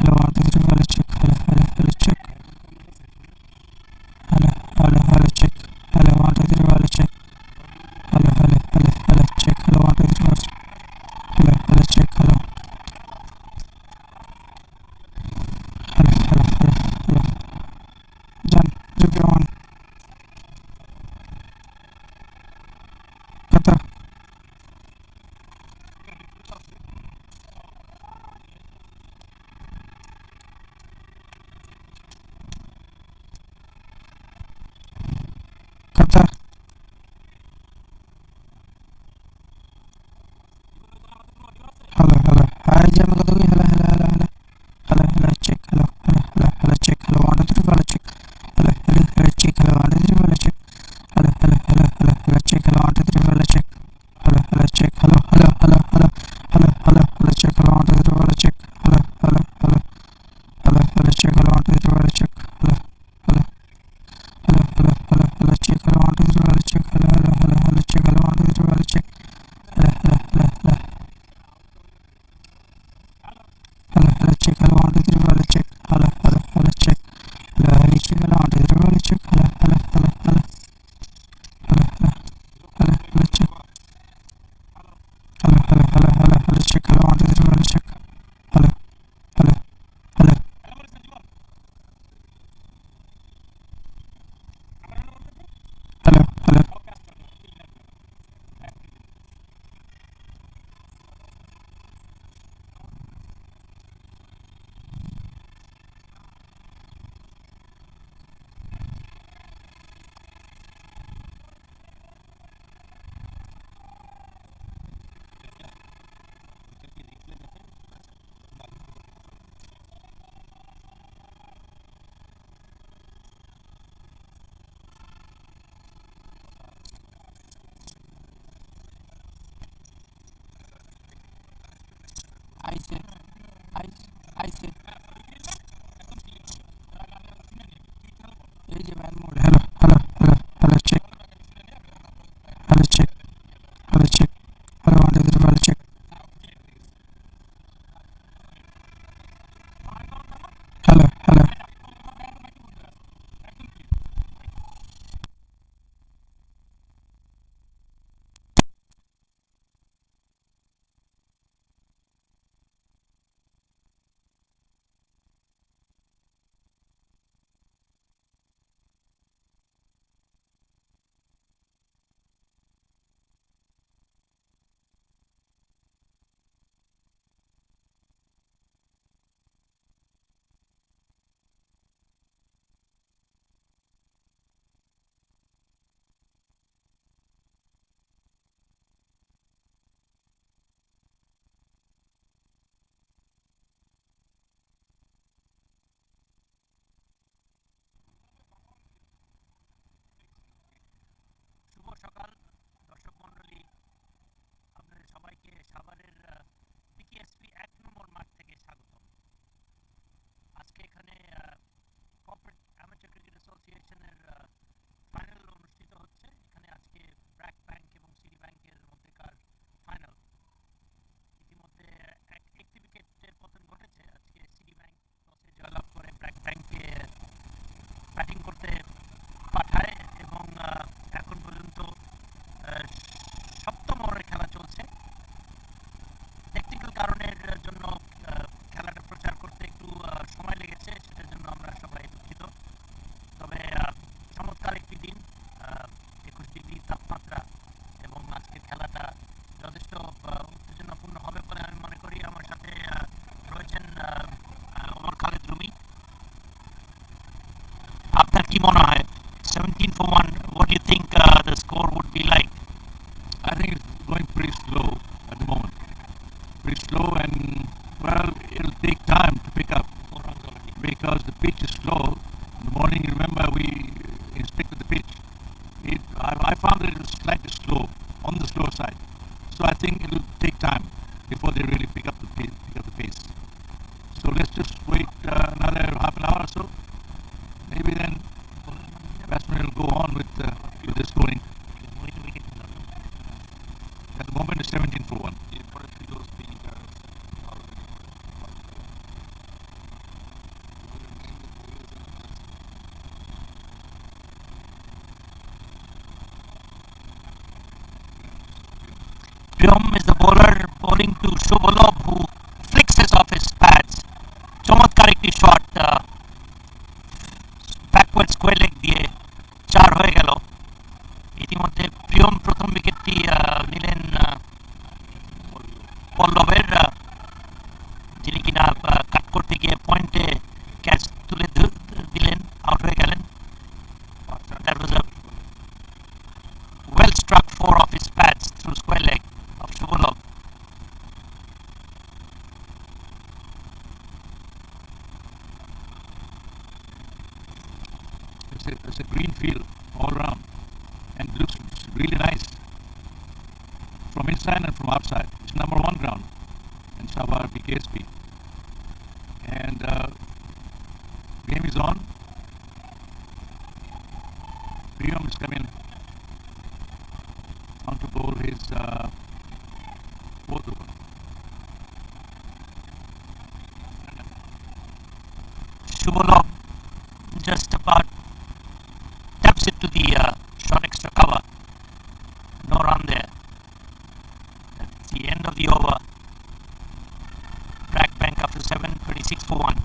Hello, আইছে আইছে আইছে এই যে ম্যান মোড hello hello hello hello check hello check hello check hello 1 2 3 hello check hello hello শুভ সকাল দর্শক মণ্ডলী, আপনাদের সবাইকে সাভারের পিকেএসপি 1 নম্বর মাঠ থেকে স্বাগতম। আজকে এখানে কর্পোরেট অ্যামেচার ক্রিকেট অ্যাসোসিয়েশনের ফাইনাল অনুষ্ঠিত হচ্ছে। এখানে আজকে ব্র্যাক ব্যাংক এবং সিটি ব্যাংকের মধ্যেকার ফাইনাল। ইতিমধ্যে একটি উইকেটের পতন ঘটেছে। আজকে সিটি ব্যাংক টসে জয়লাভ করে ব্র্যাক ব্যাংককে ব্যাটিং করতে পাঠায় এবং এখন পর্যন্ত সপ্তম ওভারের খেলা চলছে। টেকনিক্যাল কারণের জন্য খেলাটা প্রচার করতে একটু সময় লেগেছে, সেটার জন্য আমরা সবাই দুঃখিত। তবে চমৎকার একটি দিন, 21 ডিগ্রি তাপমাত্রা, এবং আজকের খেলাটা যথেষ্ট উত্তেজনাপূর্ণ হবে বলে আমি মনে করি। আমার সাথে রয়েছেন ওমর খালেদ রুমি। আপনার কি মনে হয় 17 for 1, what do you think the score would be like? I think it's going pretty slow at the moment. Pretty slow, and well, it'll take time to pick up because the pitch is slow. In the morning, remember, we inspected the pitch. I found that it was slightly slow, on the slow side. So I think it'll take time before they really pick up the pace. So let's just wait another half an hour or so. Maybe then the batsman will go on with the scoring. At the moment, it's 17 for 1. Priyam is the bowler, bowling to Shubhalab, who flexes off his pads. চমৎকার একটি shot, backward square leg দিয়ে 4 হয়ে গেল। ইতিমধ্যে প্রিয়ম প্রথম উইকেটটি নিলেন পল্লবের, যিনি কিনা কাট করতে গিয়ে পয়েন্টে ক্যাচ তুলে দিলেন, আউট হয়ে গেলেন। That was a well struck 4 off his pads through square leg of Shubhalab. It's a green field all around, and it looks really nice from inside and from outside. It's number 1 ground in Savar BKSP, and game is on. Priyam is coming on to bowl his 4th over. Shubhalab just about taps it to the short extra cover. No run there. That's the end of the over. Brac Bank up to 7, 26 for 1.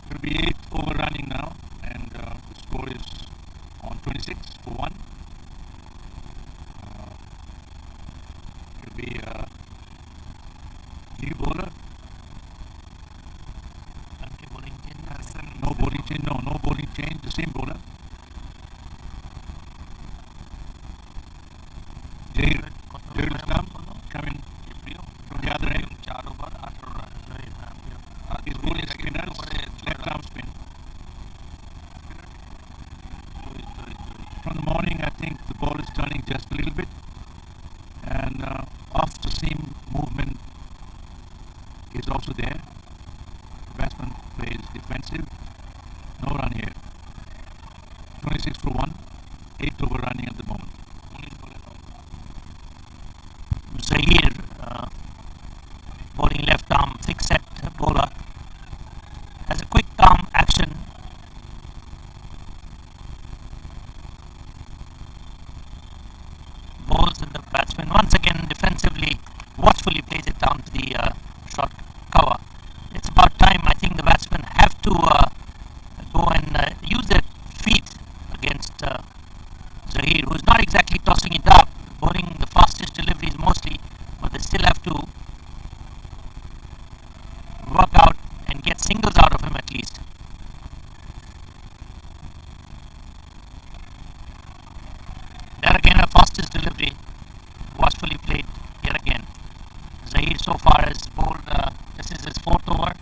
It will be 8 over running now, and the score is on 26 for 1. It will be new bowler. No bowling change. No bowling change. The same bowler. Jair Islam coming from the other end. His bowling spinner, left arm spin. from the morning, I think the ball is turning just a little bit, and off the seam movement is also there. The batsman plays defensive. No run here. 26 for 1. 8 over running at the moment. Zahir, bowling left arm, thick set bowler, has a quick, calm action. Bowls and the batsman once again defensively, watchfully plays it down to the short cover. It's about time. I think the batsmen have to go and use their feet against Zahir, who is not exactly tossing it up, bowling the fastest deliveries mostly, but they still have to work out and get singles out of him at least. There again, a fastest delivery, watchfully played here again. Zahir so far has bowled, this is his 4th over,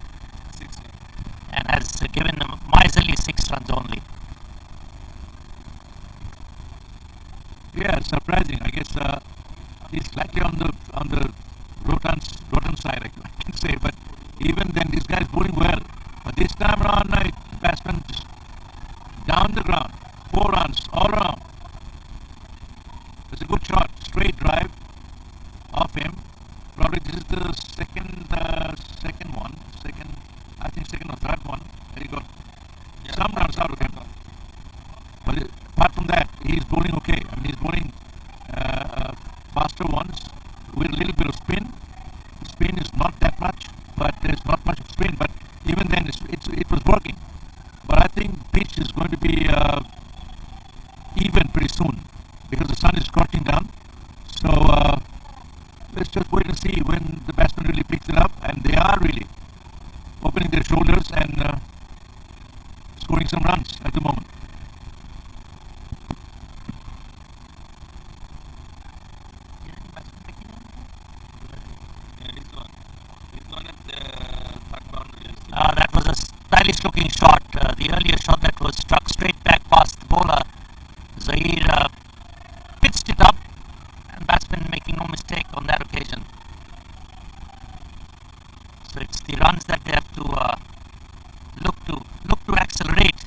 and has given them miserly 6 runs only. Yeah, surprising. I guess he's slightly on the rotten side, I can say. But even then, this guy's bowling well. But this time around, the batsman just down the ground, 4 runs all around. It's a good shot, straight drive off him. Probably this is the second one, second or third one that he got some runs out of him. But apart from that, he's bowling okay. I mean, he's bowling faster ones with a little bit of spin. The spin is not that much, but there's not much of spin. But even then, it was working. But I think pitch is going to be even pretty soon because the sun is scorching down. So let's just wait and see when the batsman really picks it up, and they are really opening their shoulders and scoring some runs at the moment. That was a stylish looking shot. The earlier shot that was struck straight back past the bowler. Zahir pitched it up, and batsman making no mistake on that occasion. So it's the runs that they have to look to accelerate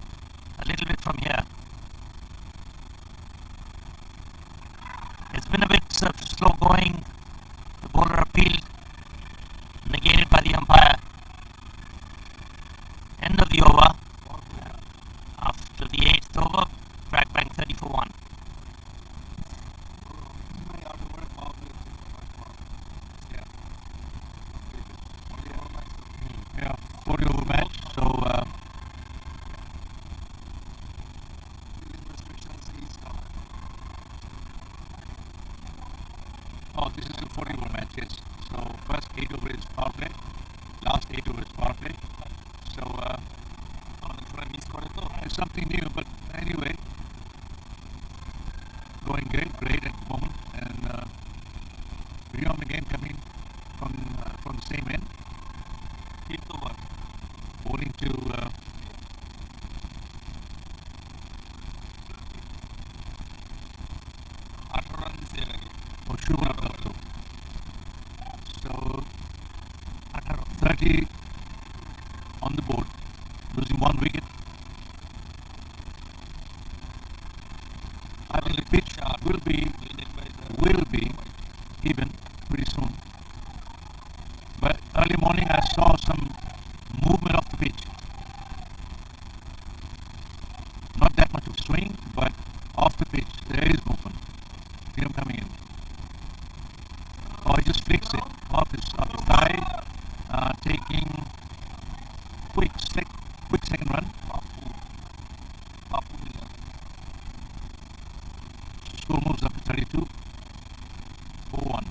a little bit from here. It's been a bit slow going. The bowler appealed, negated by the umpire. End of the over. After the 8th over, Brac 30 for 1. Yeah, 40 over match. So this is a 40 over match, yes. So first 8 over is power play, last 8 over is power play. So it's something new, but anyway, going great at the moment, and we on the game coming from the same end. Bowling to so 30 on the board, losing 1 wicket. I think the pitch will be even pretty soon. But early morning I saw some movement off the pitch. Not that much of swing, but off the pitch there is movement. See him coming in. Or he just flicks it off his thigh, taking quick second run. Score moves up to 32. 4-1.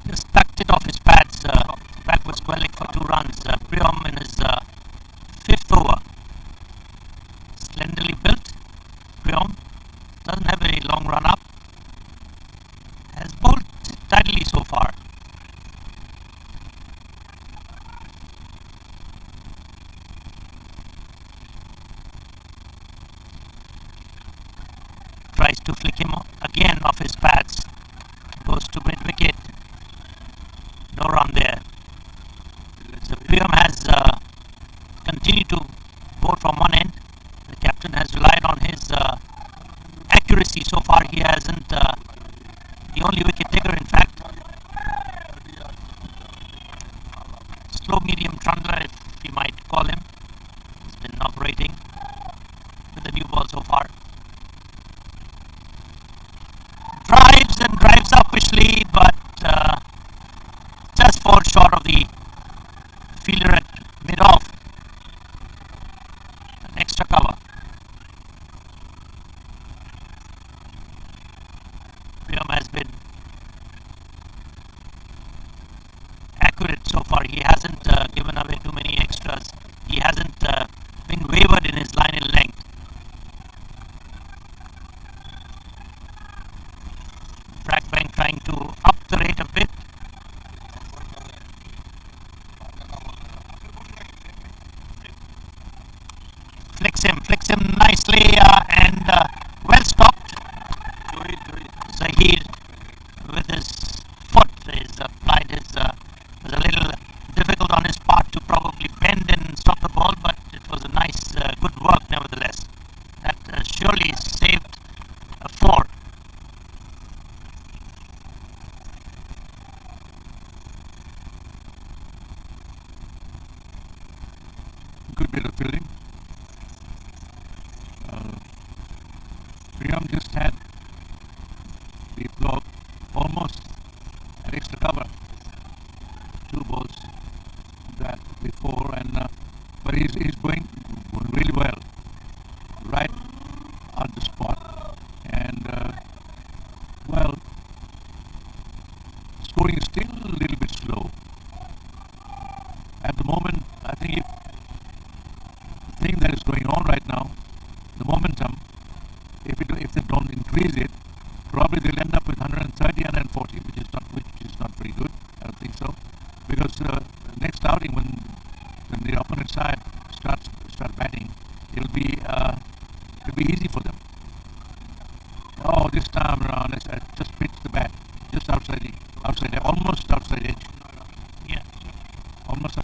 Just tucked it off his pads. Brac was quelling for 2 runs. Priom in his 5th over. Slenderly built. Priom doesn't have a long run up. Has bowled tidily so far. tries to flick him again off his pads. Goes to mid wicket. No run there. So Priyam has continued to bowl from one end. The captain has relied on his accuracy so far. He hasn't, the only wicket taker in fact. Slow medium trundler, if you might call him. He's been operating with the new ball so far. Drives and drives upishly, but just falls short of the fielder at mid-off. An extra cover. Priyam has been accurate so far. He hasn't given away too many extras. He hasn't been wavered in his line and length. Brac trying to up the rate a bit. Flicks him nicely and well stopped. Zahir with his foot is applied his was a little difficult on his part to probably bend and stop the ball, but it was a nice good work nevertheless. That surely saved a 4. Good bit of fielding. Priyam just had the block almost an extra cover. 2 balls that before, and but he's going really well, right on the spot, and well, scoring is still a little bit slow at the moment. I think the thing that is going on right now, the momentum, if they don't increase it, probably they'll end up with 130, 140, which is not very good. I don't think so, because next outing when the opponent side start batting, it'll be easy for them. Oh, this time around, I just pitched the bat just outside almost outside edge. Yeah. Almost.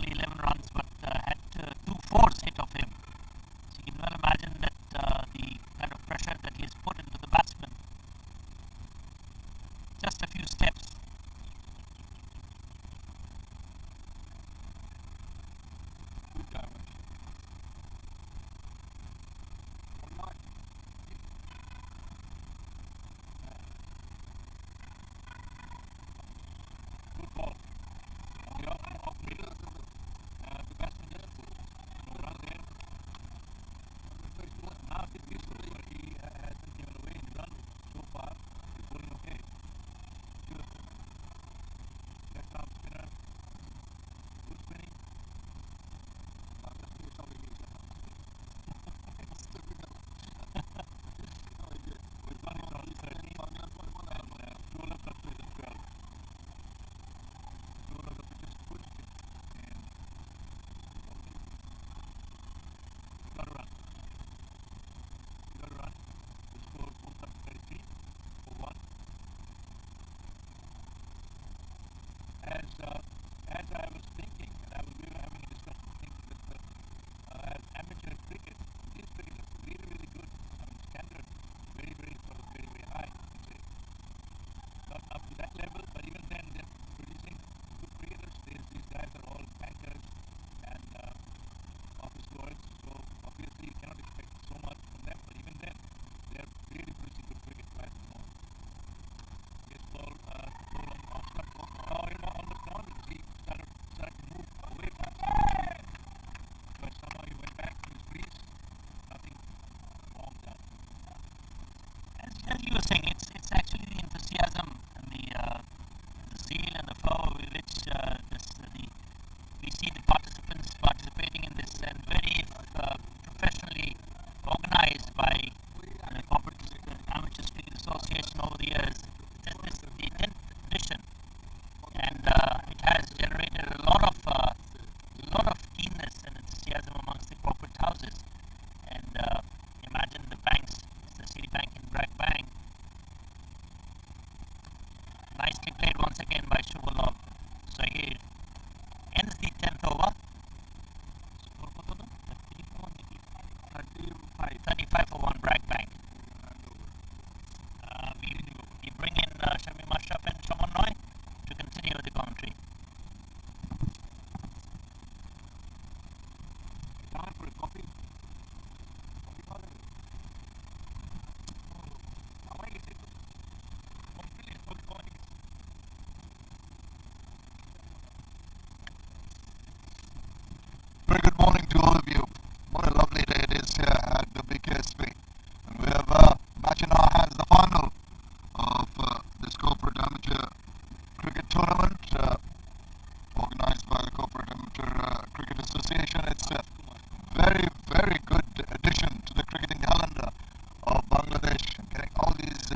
only 11 runs, but had two fours hit of him. So you can well imagine that the kind of pressure that he has put into the batsman. Just a few steps. Good damage. Good ball. On the off middle, the batsman just pulled. No run there. Now it's peaceful, but he hasn't given away any run so far. He's pulling okay. Beautiful. Left arm spinner. Good spinning. With one is on 13 and two of the pitch is 12. Two of the pitch is good and got a run. Got a run. The score pulled up 33 for 1. As I was thinking, and we were having a discussion thinking that as amateur cricket, this cricket is really, really good. I mean, standard, very, very high, you can say. Not up to that level, but even then, they're producing good cricketers. These guys are all bankers and office goers, so obviously you cannot expect so much from them, but even then, they're really producing good cricket right at the moment. This ball, off stump. Almost gone because he started to move away from it. But somehow he went back to his crease. Nothing wrong done. As you were saying, it's actually the enthusiasm and the zeal and the fervor with which we see the participants participating in this, and very professionally organized by the Corporate Amateur Cricket Association over the years. This is the 10th edition, and it has generated a lot of keenness and enthusiasm amongst the corporate houses. And imagine the banks, the Citibank and Brac Bank. Nicely played once again by Shubhalab. So he ends the 10th over. 35 for 1 Brac Bank. We bring in Shamim Ashraf and Shaman Noy to continue with the commentary. Time for a coffee. Very good morning to all of you. What a lovely day it is here at the BKSP. And we have a match in our hands, the final of this corporate amateur cricket tournament organized by the Corporate Amateur Cricket Association. It's a very, very good addition to the cricketing calendar of Bangladesh. Getting all these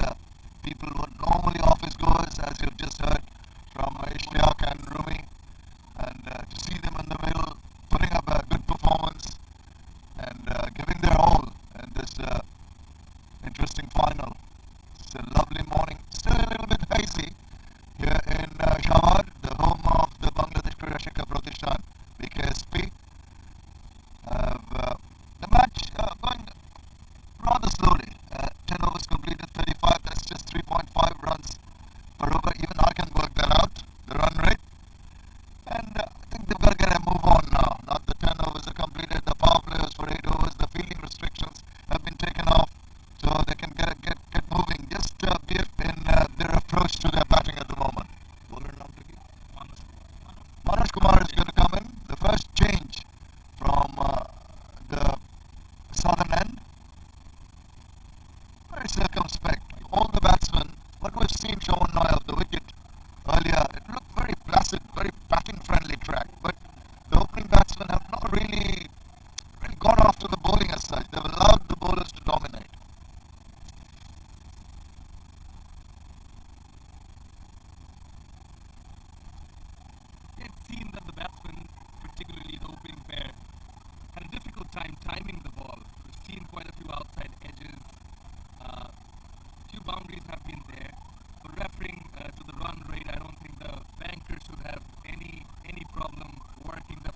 people who are normally office goers, as you've just heard from Ishtiaq and Rumi, and to see them in the middle putting up a good performance and giving their all in this interesting final. It's a lovely morning, still a little bit hazy here in Shabad, the home of the Bangladesh Kriya Shikha Pratishthan, BKSP. The match going rather slowly. 10 overs completed, 35, that's just 3.5 runs per over. Even I can work that out, the run rate. And I think they've got to get a move on now. Not the 10 overs are completed, the power players for 8 overs, the fielding restrictions have been taken off, so they can get moving. Just be in their approach to their batting at the moment. Manoj Kumar is going to come in. The first change from the southern end. Very circumspect. All the batsmen, what we've seen Shaman Noy of the wicket earlier, it looked very placid, very batting friendly track, but the opening batsmen have not really gone after the bowling as such. They've allowed the bowlers to dominate. It seemed that the batsmen, particularly the opening pair, had a difficult time timing the ball. We've seen quite a few outside edges. Few boundaries have been there. But referring to the run rate, I don't think the bankers should have any problem working the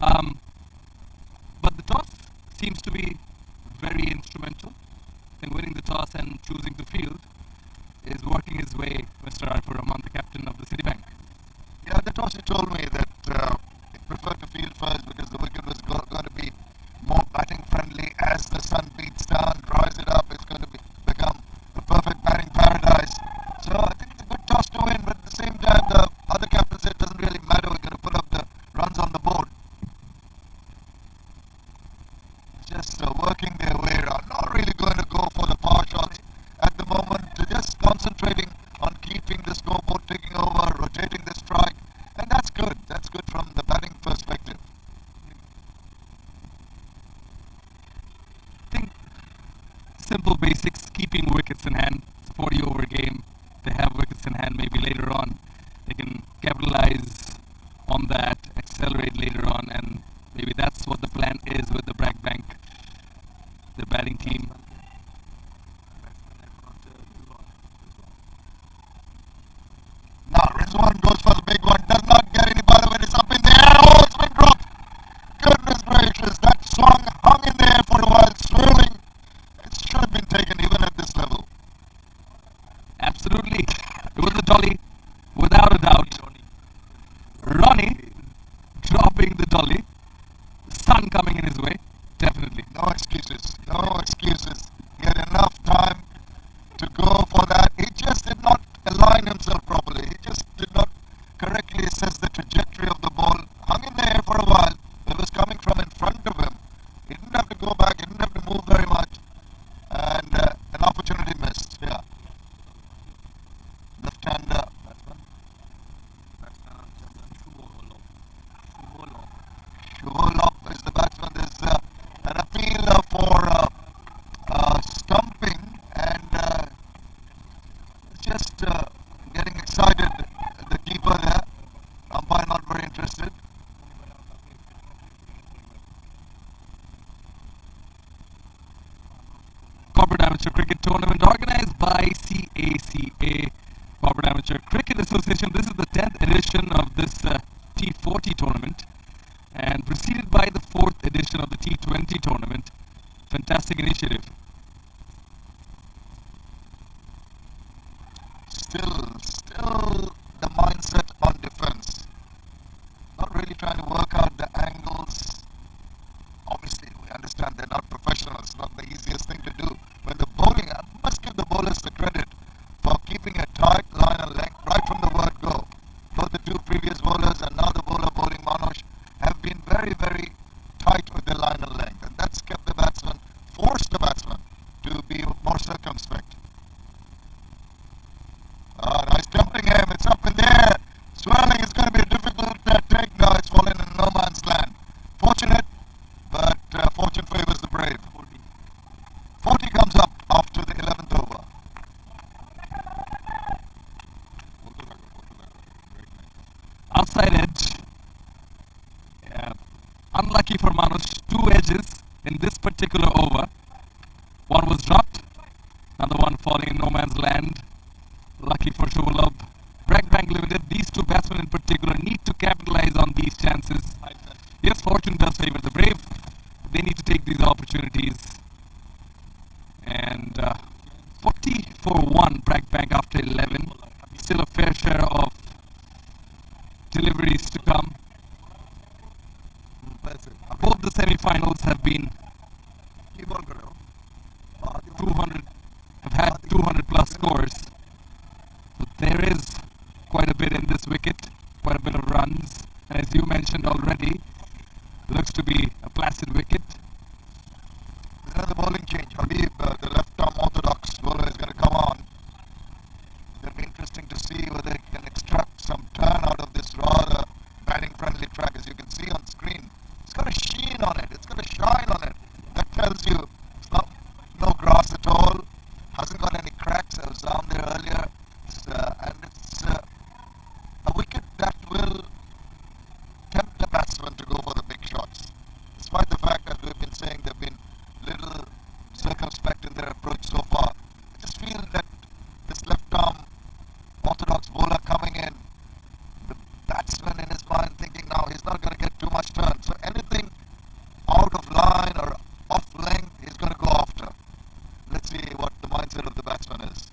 But the toss seems to be very instrumental in winning the toss and choosing the field is working his way, Mr. Arfur Rahman, the captain of the Citibank. Yeah, the toss he told me that he preferred to field first because the wicket was going to be more batting friendly as the sun beats down, dries it up. It's going to become a perfect batting paradise. So I think it's a good toss to win, but at the same time, the other captain said it doesn't really matter. We're going to put up the runs on the board. Just working their way around, not really going to go for the power shots at the moment. Just concentrating on keeping the scoreboard ticking over, rotating the strike, and that's good. That's good from the batting perspective. I think simple basics, keeping wickets in hand. It's a 40 over game. They have wickets in hand. Maybe later on they can capitalize on that, accelerate later on, and maybe that's what the plan is with the Brac Bank, the batting team. Now Rizwan goes for the big one, does not get any ball when it's up in the air. Oh, it's been dropped. Goodness gracious, that swung, hung in the air for a while, swirling. It should have been taken even at this level. Absolutely. It was a dolly, without a doubt. Ronnie dropping the dolly. Sun coming in his way. Definitely. No excuses. No excuses. He had enough time to go for that. He just did not align himself properly. He just did not correctly assess the trajectory of the ball. Hung in the air for a while. It was coming from in front of him. He didn't have to go back. He didn't have to move very much. And an opportunity missed. Yeah. Left-hander. Shubholov is the batsman. There's an appeal for stumping and just getting excited. The keeper there, umpire not very interested. Corporate Amateur Cricket Tournament organized by CACA, Corporate Amateur Cricket Association. This is the 10th edition of this T40 tournament and preceded by the 4th edition of the T20 tournament. Fantastic initiative. Still the mindset on defense. Not really trying to work out the angles. Obviously, we understand they're not professionals. Not the easiest thing to do. When the bowling, I must give the bowlers the credit for keeping a tight line and length right from the word go. Both the two previous bowlers and now the bowler bowling Manoj have been very, very tight with their line and length. And that's kept the batsman, forced the batsman to be more circumspect. Nice jumping him. It's up in the air. Swirling is going to be a difficult take. Now it's fallen in no man's land. Fortunate, but fortune favors the brave. 40 comes up after the 11th over. Outside edge. Yeah. Unlucky for Manoj. 2 edges in this particular over. One was dropped. Another one falling in no man's land. Lucky for Shubholov. Brac Bank Limited, these two batsmen in particular need to capitalize on these chances. Yes, fortune does favor the brave. They need to take these opportunities. And 40 for 1 Brac Bank after 11. Still a fair share of deliveries to come. Both the semi-finals have been 200, have had 200 plus scores. So there is quite a bit in this wicket, quite a bit of runs, and as you mentioned already, looks to be a placid wicket. There's another bowling change. Habib, the left-arm orthodox bowler, is going to come on. It'll be interesting to see whether he can extract some turn out of this rather batting-friendly track. As you can see on screen, it's got a sheen on it. It's got a shine on it. That tells you it's not no grass at all. Hasn't got any cracks. I was down there earlier. And it's a wicket that will tempt the batsman to go for the big shots. Despite the fact that we've been saying they've been little circumspect in their approach so far, I just feel that this left-arm orthodox bowler coming in, the batsman in his mind thinking now he's not going to get too much turn. So any line or off length, he's going to go after. Let's see what the mindset of the batsman is.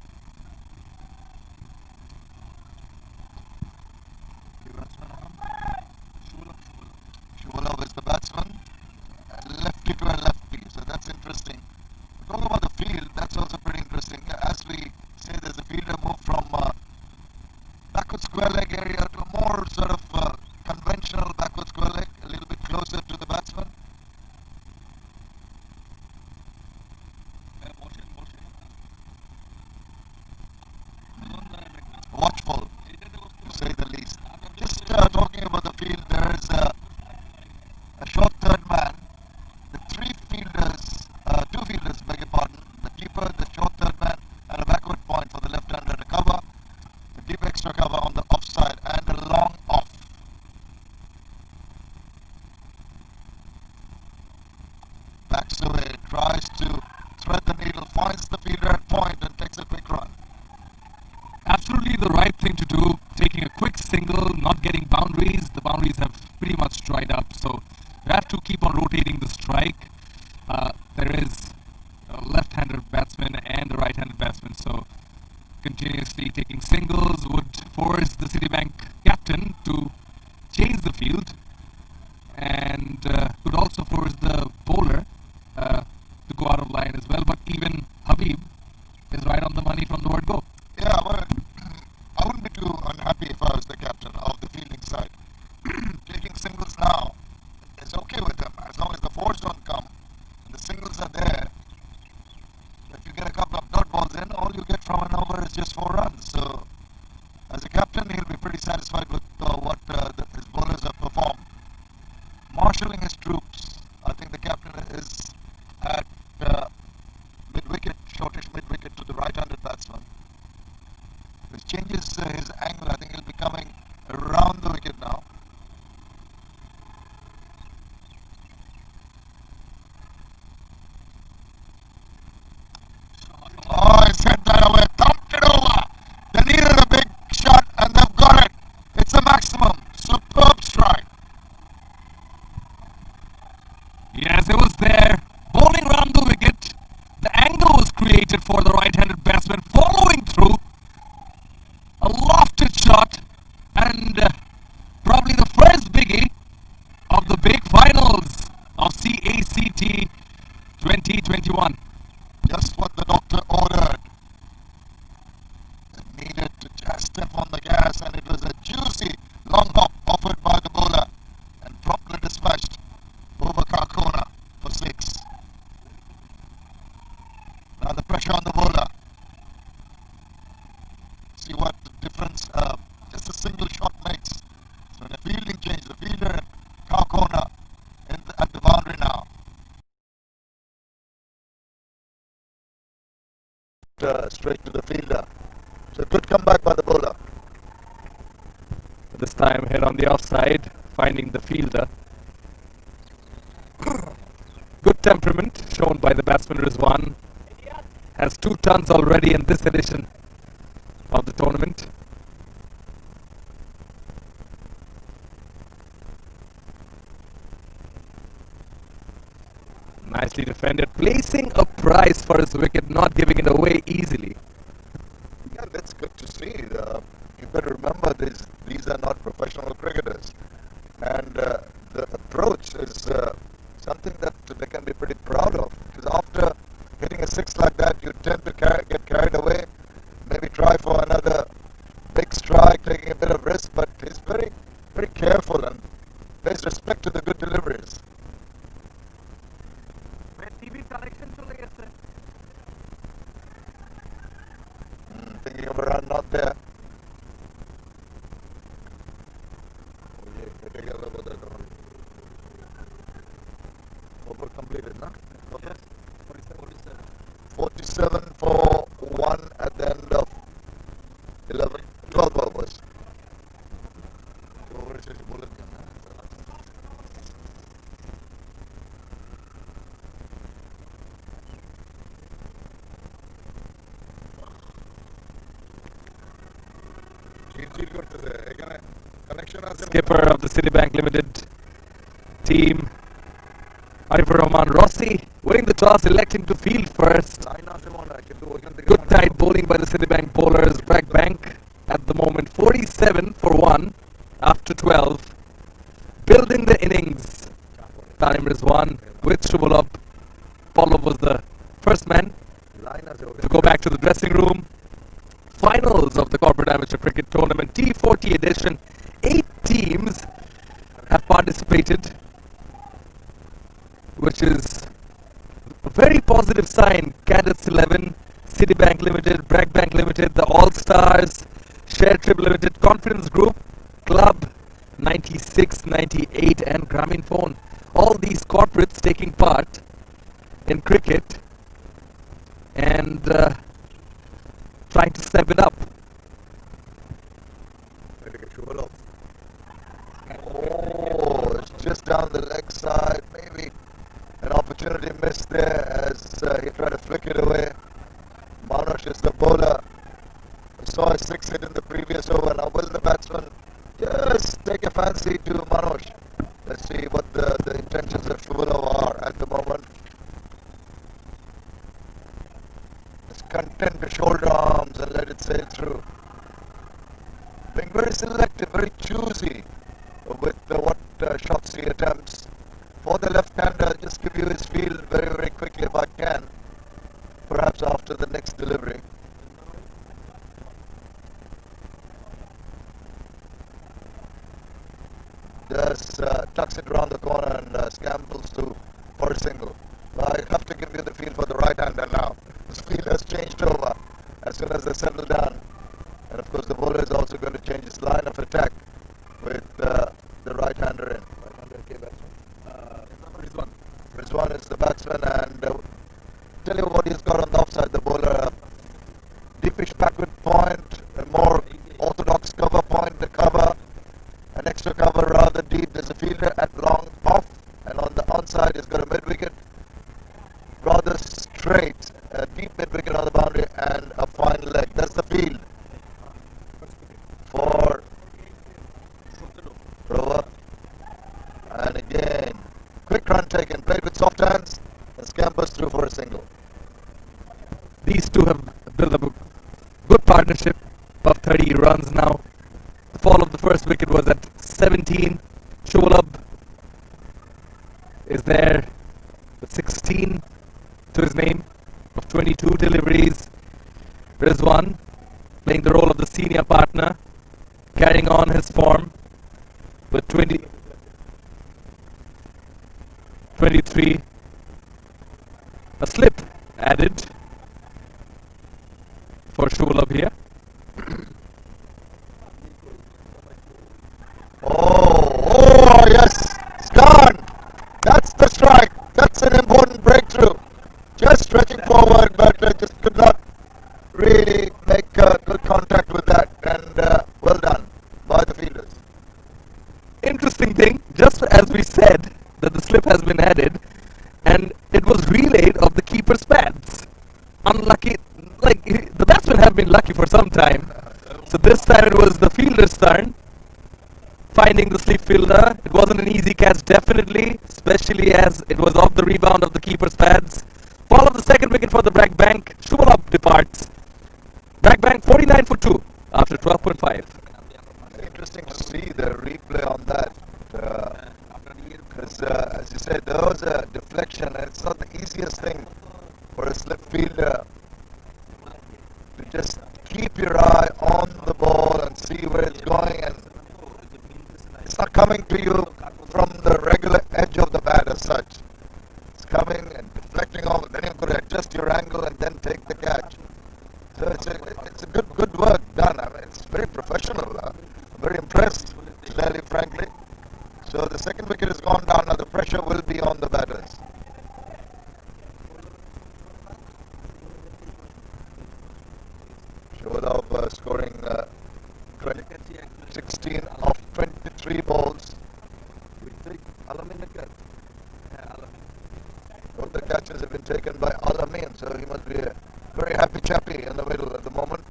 Shulov is the batsman. Lefty to a lefty, so that's interesting. Talk about the field, that's also pretty interesting. As we say, there's a fielder move from backward square leg area to a more sort of conventional backward square leg, a little bit closer to the batsman. Watchful, to say the least. Just talking about the field, there is a short third man. The two fielders, beg your pardon. The keeper, the short third man, and a backward point for the left-hander to cover. A deep extra cover on the offside and a long off. Backs away, tries to thread the needle, finds the fielder at point and takes a quick run. Absolutely the right thing to do, taking a quick single, not getting boundaries. The boundaries have pretty much dried up, so you have to keep on rotating the strike. There is a left-handed batsman and a right-handed batsman, so continuously taking singles would force the Citibank captain to change the field, and could also force the bowler to go out of line as well. But even Habib is right on the money from the word go. Yeah, well, I wouldn't be too unhappy if I was the captain of the fielding side. Taking singles now is okay with them, as long as the fours don't come and the singles are there. If you get a couple of dot balls in, all you get from an over is just 4 runs. So, as a captain, he'll be pretty satisfied with what his bowlers have performed. Marshalling his troops, I think the captain is at mid-wicket, shortish mid-wicket to the right-handed batsman, which changes his angle. I think he'll be coming around the wicket now. Oh, he sent that away, thumped it over. They needed a big shot and they've got it. It's a maximum. Superb strike. Yes, it was there. Bowling around the wicket. The angle was created for the right-handed batsman, following through. A lofted shot, and probably the first biggie of the big finals of CACT 2021. Just what the doctor ordered. It needed to just step on the gas, and it was a juicy long hop offered by the bowler and promptly dispatched over Karkona for 6. Now the pressure on the bowler. See what the difference just a single shot makes. So when the fielding change, the fielder at Karkona at the boundary now. Straight to the fielder. So good comeback by the bowler. This time hit on the offside, finding the fielder. Good temperament shown by the batsman Rizwan. Has 2 tons already in this edition of the tournament. Nicely defended, placing a price for his wicket, not giving it away easily. Yeah, that's good to see. You better remember these are not professional cricketers, and the approach is something that they can be pretty proud of. Because after hitting a 6 like that, you tend to get carried away, maybe try for another big strike, taking a bit of risk. But he's very, very careful and pays respect to the good deliveries. Thinking of a run, not there. Over completed, no? Yes. 47 for 1 at the end of 12 overs. Skipper of the Citibank Limited team, Arif Rahman Rossi winning the toss, electing to field first. Good tight bowling by the Citibank bowlers. Brac Bank at the moment 47 for 1 after 12. Building the innings. Tanim Rizwan with Shubhalab. Pallav was the first man to go back to the dressing room. Finals of the Corporate Amateur Cricket Tournament T40 edition. 8 teams have participated, which is a very positive sign. Cadets 11, Citibank Limited, Brac Bank Limited, the All Stars, Share Trip Limited, Confidence Group, Club 96, 98 and Grameen Phone. All these corporates taking part in cricket and trying to step it up. Oh, it's just down the leg side. Maybe an opportunity missed there as he tried to flick it away. Manoj is the bowler. We saw a 6 hit in the previous over. Now will the batsman just take a fancy to Manoj? Let's see what the intentions of Shubhalab are at the moment. It's content to shoulder arms and let it sail through. Being very selective, very choosy with what shots he attempts. For the left-hander, I'll just give you his feel very, very quickly if I can. Perhaps after the next delivery. Just tucks it around the corner and scambles for a single. I have to give you the feel for the right-hander now. His feel has changed over as soon as they settle down. And of course the bowler is also going to change his line of attack with the right-hander in. Rizwan is the batsman, and tell you what he's got on the offside. The bowler, deepish backward point, a more orthodox cover point, the cover, an extra cover rather deep. There's a fielder at long off, and on the onside he's got a mid-wicket, rather straight, a deep mid-wicket on the boundary, and a fine leg. That's the field for Rover. And again, quick run taken, played with soft hands, and scampers through for a single. These two have built up a good partnership of 30 runs now. The fall of the first wicket was at 17. Shubhalab is there with 16 to his name of 22 deliveries. Rizwan playing the role of the senior partner, carrying on his form with 23. A slip added for Shubhalab here. Oh, yes, it's gone. That's the strike. That's an important breakthrough. Just stretching forward, but just could not really make good contact with that. And well done by the fielders. Interesting thing, just as we said that the slip has been added, and it was relayed of the keeper's pads. Unlucky, like the batsmen have been lucky for some time. So this time it was the fielder's turn, finding the slip fielder. It wasn't an easy catch, definitely, especially as it was off the rebound of the keeper's pads. Fall of the second wicket for the Brac Bank. Shubhalab departs. Brac Bank 49 for 2 after 12.5. Interesting to see the replay on that. Because as you said, there was a deflection, and it's not the easiest thing for a slip fielder to just keep your eye on the ball and see where it's going, and it's not coming to you from the regular edge of the bat as such. It's coming and deflecting off, then you've got to adjust your angle and then take the catch. So it's a good work done. I mean, it's very professional. I'm very impressed, to tell you frankly. So the second wicket has gone down. Now the pressure will be on the batters. Shubhalab scoring 16 of 23 balls. Both the catches have been taken by Alamin, so he must be a very happy chappy in the middle at the moment.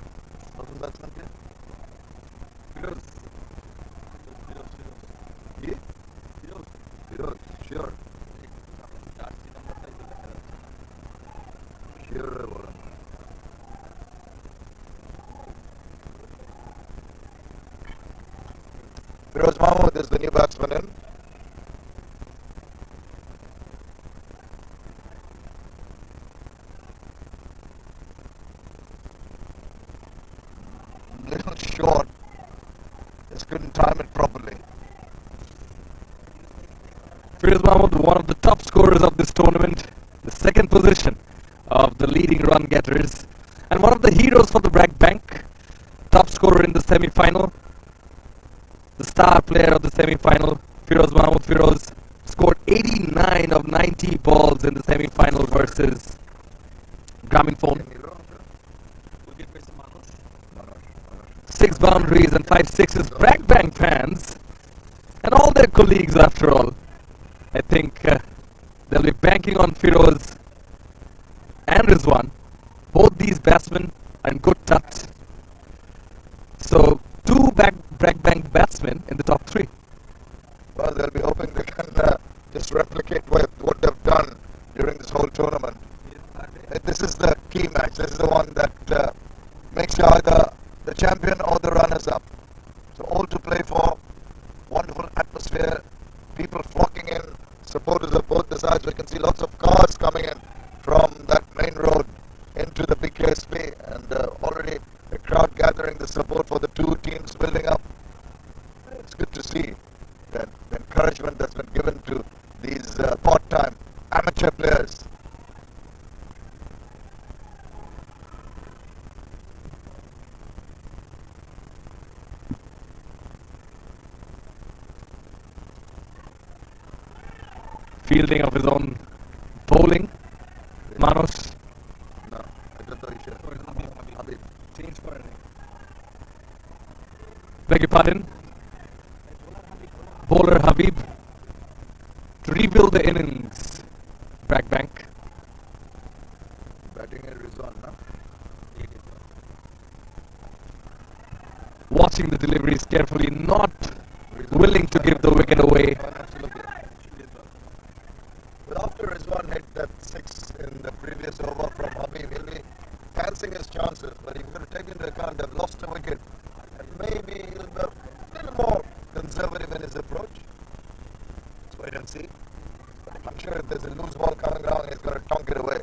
Sure. Firoz Mahmood is the new batsman in. Little short. Just couldn't time it properly. Firoz Mahmood, one of the top scorers of this tournament, the second position of the leading run getters, and one of the heroes for the Brac Bank, top scorer in the semi-final, the star player of the semi-final, Firoz Mahmood. Firoz scored 89 of 90 balls in the semi-final versus Grameenphone. 6 boundaries and 5 sixes. Brac Bank fans and all their colleagues, after all, I think they'll be banking on Firoz and Rizwan. Both these batsmen are in good touch. So, two Brac Bank batsmen in the top 3. Well, they'll be hoping they can just replicate what they've done during this whole tournament. This is the key match. This is the one that makes you either the champion or the runners-up. So all to play for. Wonderful atmosphere. People flocking in. Supporters of both the sides. We can see lots of cars coming in from that main road into the big KSP, and already a crowd gathering, the support for the two teams building up. It's good to see that the encouragement that's been given to these part-time amateur players. Fielding of his own bowling. Manos. No, I don't know you should. Habib. Change for anything. Beg your pardon? Bowler Habib to rebuild the innings. Brac Bank. Batting in Rizwan, no? Watching the deliveries carefully, not willing to give the wicket away. Absolutely. Well, after Rizwan hit that 6 in the previous over from Habib, he'll be fancying his chances, but you've got to take into account they've lost a wicket. And maybe he'll be a little more conservative in his approach. Let's wait and see. But I'm sure if there's a loose ball coming around, he's going to tonk it away.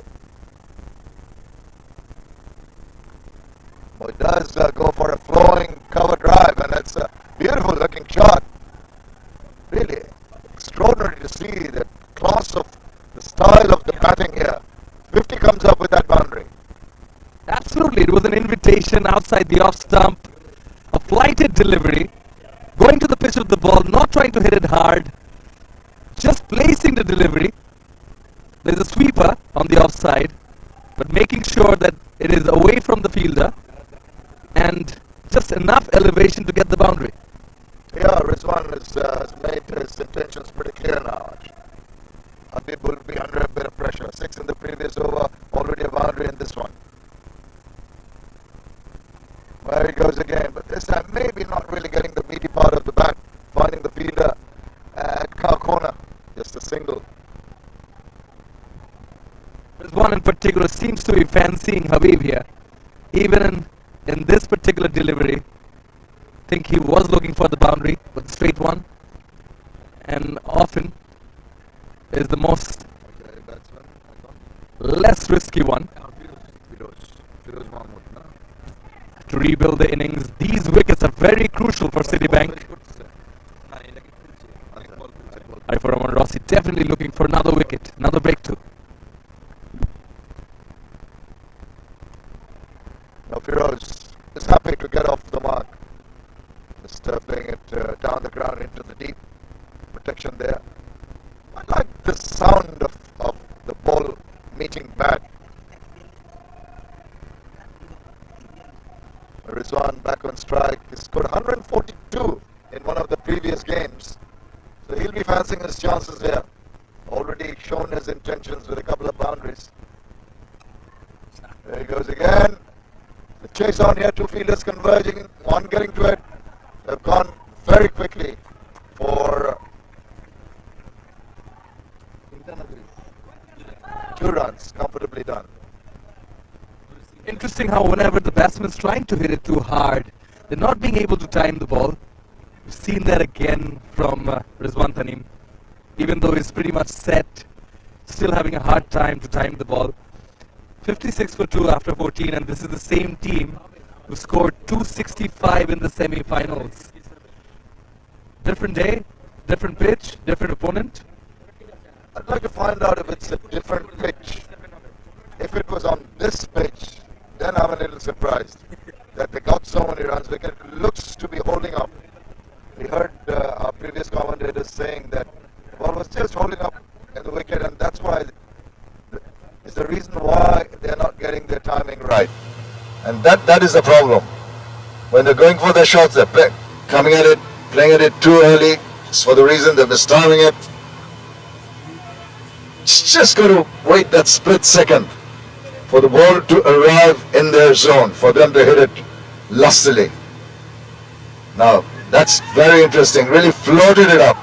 Well, he does go for a flowing cover drive, and it's a beautiful looking shot. Really extraordinary to see the class of the style of the batting here. 50 comes up with that boundary. Absolutely, it was an invitation outside the off stump, a flighted delivery, going to the pitch of the ball, not trying to hit it hard, just placing the delivery. There's a sweeper on the offside, but making sure that it is away from the fielder and just enough elevation to get the boundary. Yeah, Rizwan has made his intentions pretty clear now. Habib will be under a bit of pressure. 6 in the previous over, already a boundary in this one. There he goes again, but this time maybe not really getting the meaty part of the bat, finding the fielder at car corner. Just a single. This one in particular seems to be fancying Habib here. Even in this particular delivery, I think he was looking for the boundary, but the straight one, and often is the most less risky one to rebuild the innings. These wickets are very crucial for Citibank. For Rahman Rossi, definitely looking for another wicket, another breakthrough. Now Firoz is happy to get off the mark. Just playing it down the ground into the deep. Protection there. I like the sound of the ball meeting bat. Rizwan back on strike. He scored 142 in one of the previous games. So he'll be fancying his chances here. Already shown his intentions with a couple of boundaries. There he goes again. The chase on here, two fielders converging, one getting to it. They've gone very quickly for 2 runs, comfortably done. Interesting how whenever the batsman's trying to hit it too hard, they're not being able to time the ball. We've seen that again from Rizwan Tanim. Even though he's pretty much set, still having a hard time to time the ball. 56 for 2 after 14, and this is the same team who scored 265 in the semi-finals. Different day, different pitch, different opponent. I'd like to find out if it's a different pitch. If it was on this pitch, then I'm a little surprised that they got so many runs because it looks to be holding up. We heard our previous commentators saying that the ball was just holding up in the wicket, and that's why is the reason why they're not getting their timing right. And that is the problem. When they're going for their shots, they're coming at it, playing at it too early. It's for the reason they're mistiming it. It's just going to wait that split second for the ball to arrive in their zone, for them to hit it lustily. Now, that's very interesting. Really floated it up.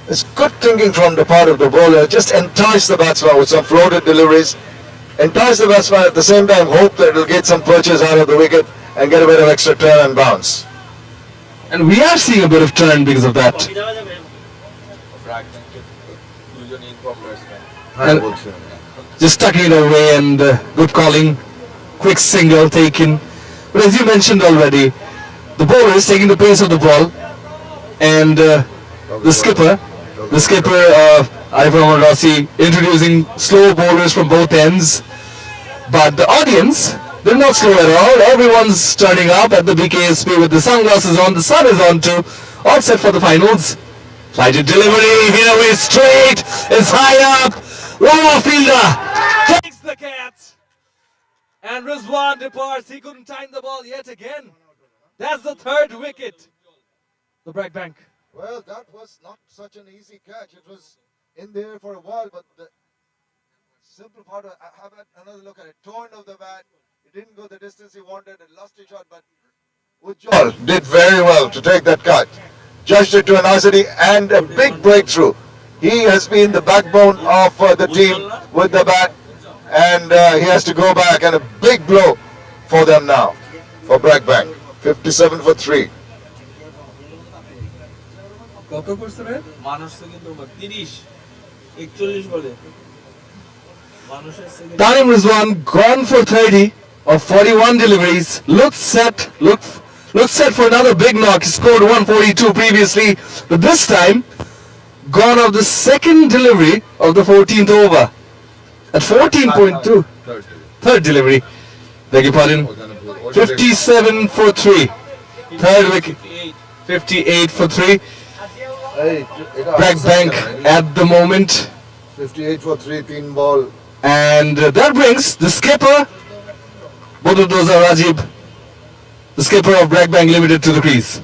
It's good thinking from the part of the bowler. Just entice the batsman with some floated deliveries. Entice the batsman at the same time. Hope that it'll get some punches out of the wicket and get a bit of extra turn and bounce. And we are seeing a bit of turn because of that. And just tucking it away and good calling. Quick single taken. But as you mentioned already, the bowler is taking the pace of the ball. And the skipper, Arif Rahman Rossi, introducing slow bowlers from both ends. But the audience, they're not slow at all. Everyone's turning up at the BKSP with the sunglasses on. The sun is on too. All set for the finals. Flighted delivery, hit away straight. It's high up. Long fielder takes the catch. And Rizwan departs. He couldn't time the ball yet again. That's the third wicket. The Brac Bank. Well, that was not such an easy catch. It was in there for a while, but the simple part of have another look at it. Torn of the bat. It didn't go the distance he wanted. It lost his shot, but Ujjwal did very well to take that cut. Judged it to a nicety and a big breakthrough. He has been the backbone of the team with the bat, and he has to go back, and a big blow for them now for Brac Bank. 57 for 3. কত করছে রে মানুষ তো কিন্তু 30 41 বলে মানুষের second Tanim Rizwan gone for 30 of 41 deliveries. Looks set for another big knock. He scored 142 previously, but this time gone of the second delivery of the 14th over at 14.2. Third delivery. Beg your pardon. 57 for 3. Third wicket. 58 for 3. Brac Bank at the moment. 58 for 3, 3 ball. And that brings the skipper, both of those are Rajib, the skipper of Brac Bank Limited, to the crease.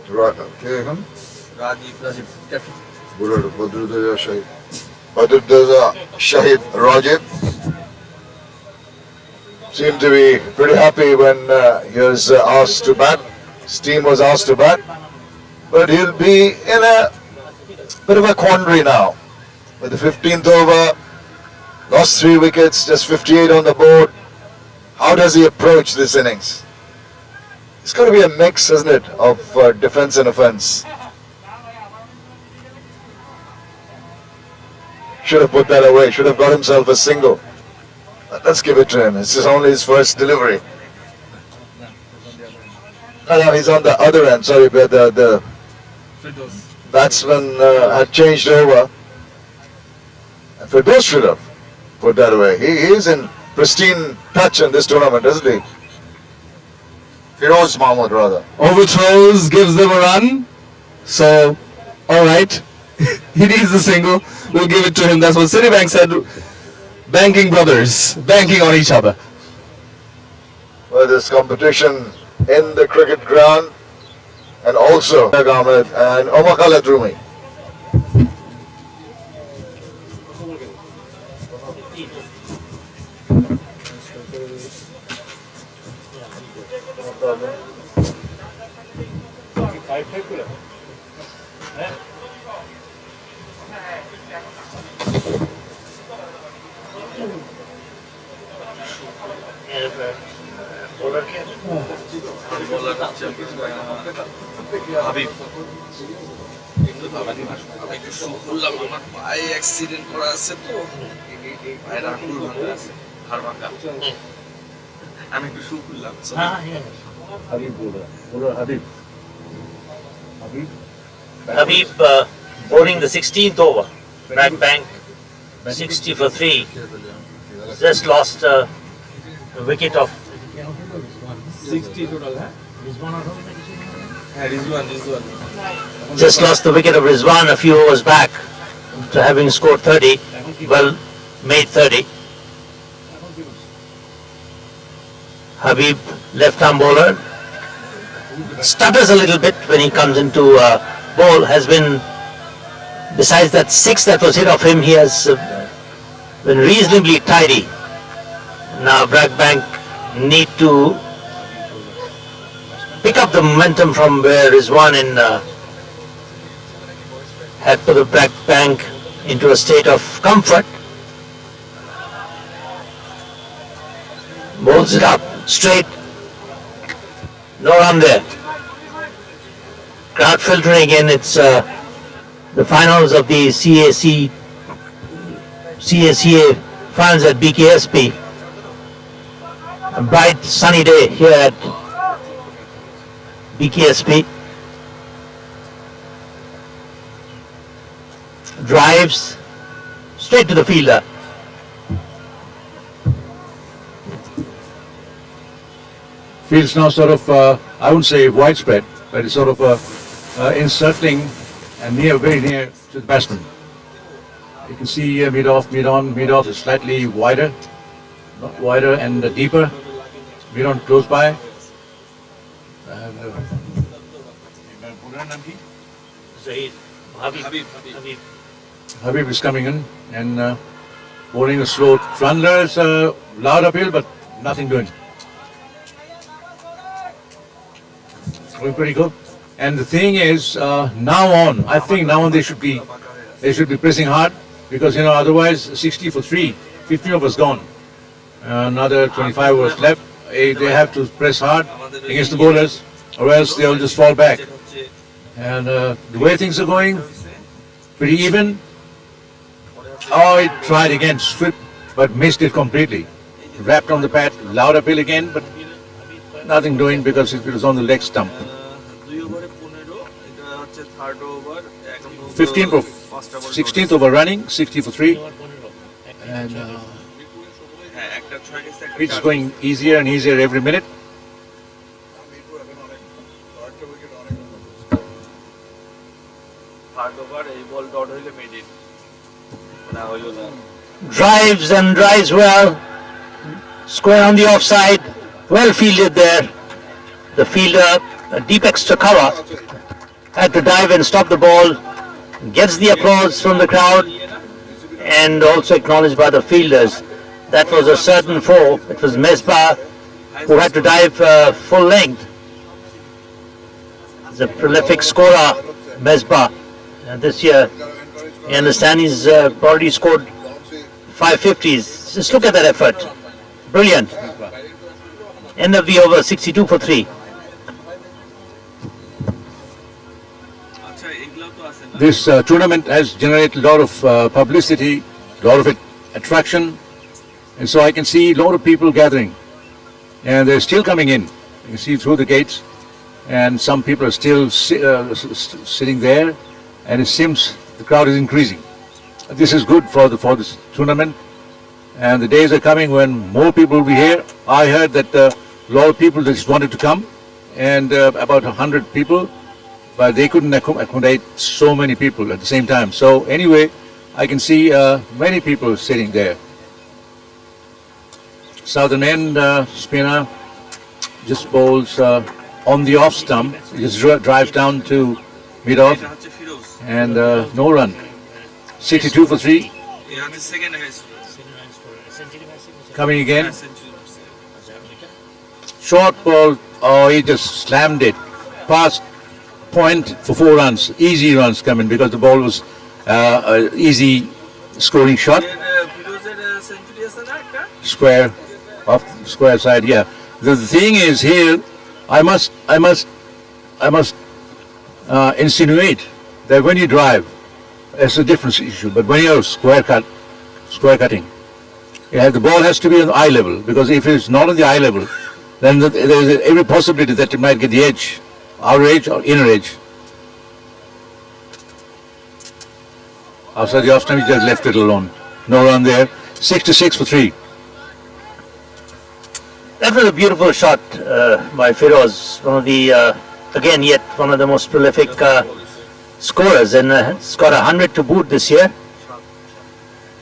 Right, okay, Rajib, Badruddin Shahid Rajib seemed to be pretty happy when he was asked to bat. His team was asked to bat, but he'll be in a bit of a quandary now. With the 15th over, lost 3 wickets, just 58 on the board. How does he approach this innings? It's going to be a mix, isn't it, of defense and offense. Should have put that away, should have got himself a single. Let's give it to him. This is only his first delivery. No, he's on the other end. Sorry, but the batsman had changed over. And Firdaus should have put that away. He is in pristine touch in this tournament, isn't he? Firoz Mahmood, rather. Overthrows, gives them a run. So, alright. He needs the single. We'll give it to him. That's what Citibank said. Banking brothers, banking on each other. Well, there's competition in the cricket ground, and also Ahmed and Omar Khalid Rumi. Habib আমি একটু শু করলাম, আমার পায়ে accident করা আছে তো, পায়ের আঙ্গুল ভাঙা আছে, হাড় ভাঙা। আমি একটু শু করলাম। Habib bowling the 16th over. Brac Bank 60 for 3. Just lost a wicket of 60 total, huh? Rizwan. just lost the wicket of Rizwan a few overs back to having scored 30. Well, made 30. Habib, left-arm bowler, stutters a little bit when he comes into bowl. Has been, besides that 6 that was hit off him, he has been reasonably tidy. Now Brac Bank need to pick up the momentum from where Rizwan had put the Brac Bank into a state of comfort. Bowls it up straight. No run there. Crowd filtering in. It's the finals of the CACA finals at BKSP. A bright sunny day here at BKSP. Drives straight to the fielder. Feels now sort of, I wouldn't say widespread, but it's sort of encircling and very near to the batsman. You can see mid-off, mid-on, mid-off is slightly wider, not wider and deeper. Mid-on close by. And, Habib is coming in and bowling a slow trundler. It's loud uphill, but nothing doing. Going pretty good. And the thing is, now on, I think now on they should be pressing hard because otherwise 60 for 3, 15 overs gone. Another 25 overs left. They have to press hard against the bowlers, or else they'll just fall back. And the way things are going, pretty even. Oh, it tried again, sweep, but missed it completely. Wrapped on the pad, loud uphill again, but nothing doing because it was on the leg stump. 15th of 16th over running, 60 for 3. And it's going easier and easier every minute. Drives and drives well. Square on the offside. Well fielded there. The fielder, a deep extra cover, had to dive and stop the ball. Gets the applause from the crowd and also acknowledged by the fielders. That was a certain four. It was Mesbah who had to dive full length. He's a prolific scorer, Mesbah. This year, I understand he's already scored 550s. Just look at that effort. Brilliant. End of the over, 62 for 3. This tournament has generated a lot of publicity, a lot of attraction, and so I can see a lot of people gathering, and they're still coming in. You can see through the gates, and some people are still sitting there, and it seems the crowd is increasing. This is good for this tournament, and the days are coming when more people will be here. I heard that a lot of people just wanted to come, and about 100 people. But they couldn't accommodate so many people at the same time. So anyway, I can see many people sitting there. Southern end spinner just bowls on the off stump. He just drives down to mid-off and no run. 62 for 3. Coming again. Short ball. Oh, he just slammed it. Past point for 4 runs. Easy runs coming because the ball was an easy scoring shot. Square, off square side, yeah. The thing is here, I must insinuate that when you drive, it's a different issue. But when you're square cutting, the ball has to be on the eye level, because if it's not on the eye level, then there's every possibility that it might get the edge, outer edge or inner edge. After the off time, he just left it alone. No run there. 6-6 for 3. That was a beautiful shot by Firoz, one of the, again, yet one of the most prolific scorers, and he's got 100 to boot this year.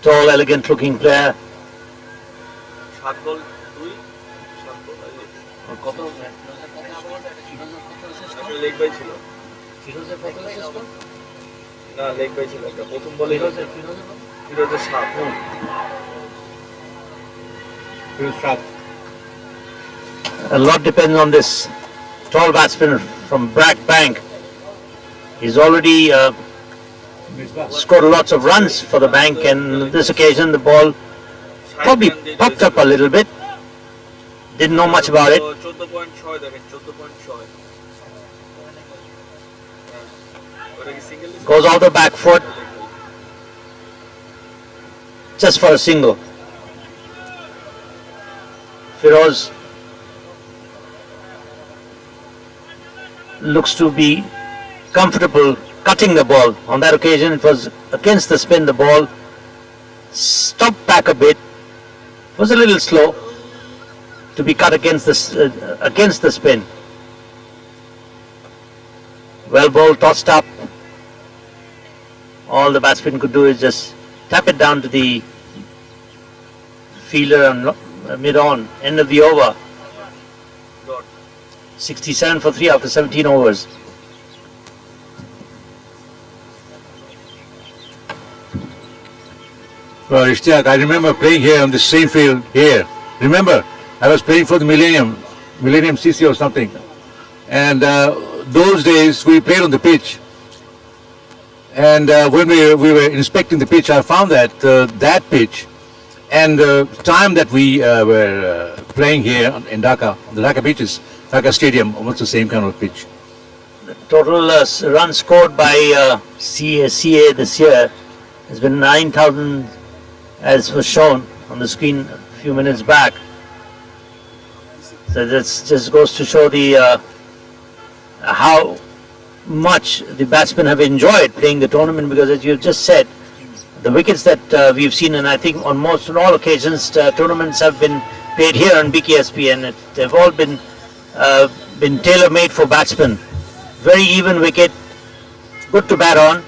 Tall, elegant looking player. A lot depends on this tall batsman from Brac Bank. He's already scored lots of runs for the bank, and on this occasion the ball probably popped up a little bit. Didn't know much about it. Goes off the back foot just for a single. Firoz looks to be comfortable cutting the ball. On that occasion it was against the spin. The ball stopped back a bit. It was a little slow to be cut against the spin. Well bowled, tossed up. All the batsman could do is just tap it down to the fielder on mid-on, end of the over. 67 for 3 after 17 overs. Well, Ishtiyaq, I remember playing here on the same field here. Remember, I was playing for the Millennium CC or something. And those days we played on the pitch. And when we were inspecting the pitch, I found that that pitch and the time that we were playing here in Dhaka, the Dhaka pitches, Dhaka Stadium, almost the same kind of pitch. The total runs scored by CA this year has been 9,000, as was shown on the screen a few minutes back. So this just goes to show the how much the batsmen have enjoyed playing the tournament, because as you just said, the wickets that we've seen, and I think on all occasions tournaments have been played here on BKSP, and they've all been tailor-made for batsmen. Very even wicket, good to bat on.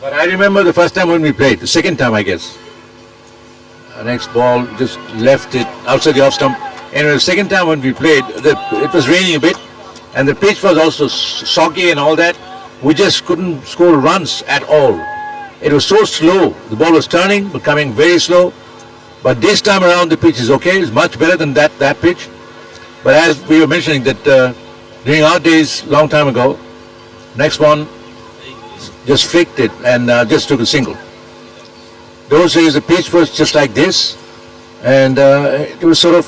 But I remember the first time when we played, the second time I guess. Next ball just left it outside the off stump. And the second time when we played, it was raining a bit, and the pitch was also soggy and all that. We just couldn't score runs at all. It was so slow. The ball was turning, but coming very slow. But this time around, the pitch is okay. It's much better than that pitch. But as we were mentioning that during our days, long time ago, next one just flicked it and just took a single. Those days, the pitch was just like this, and it was sort of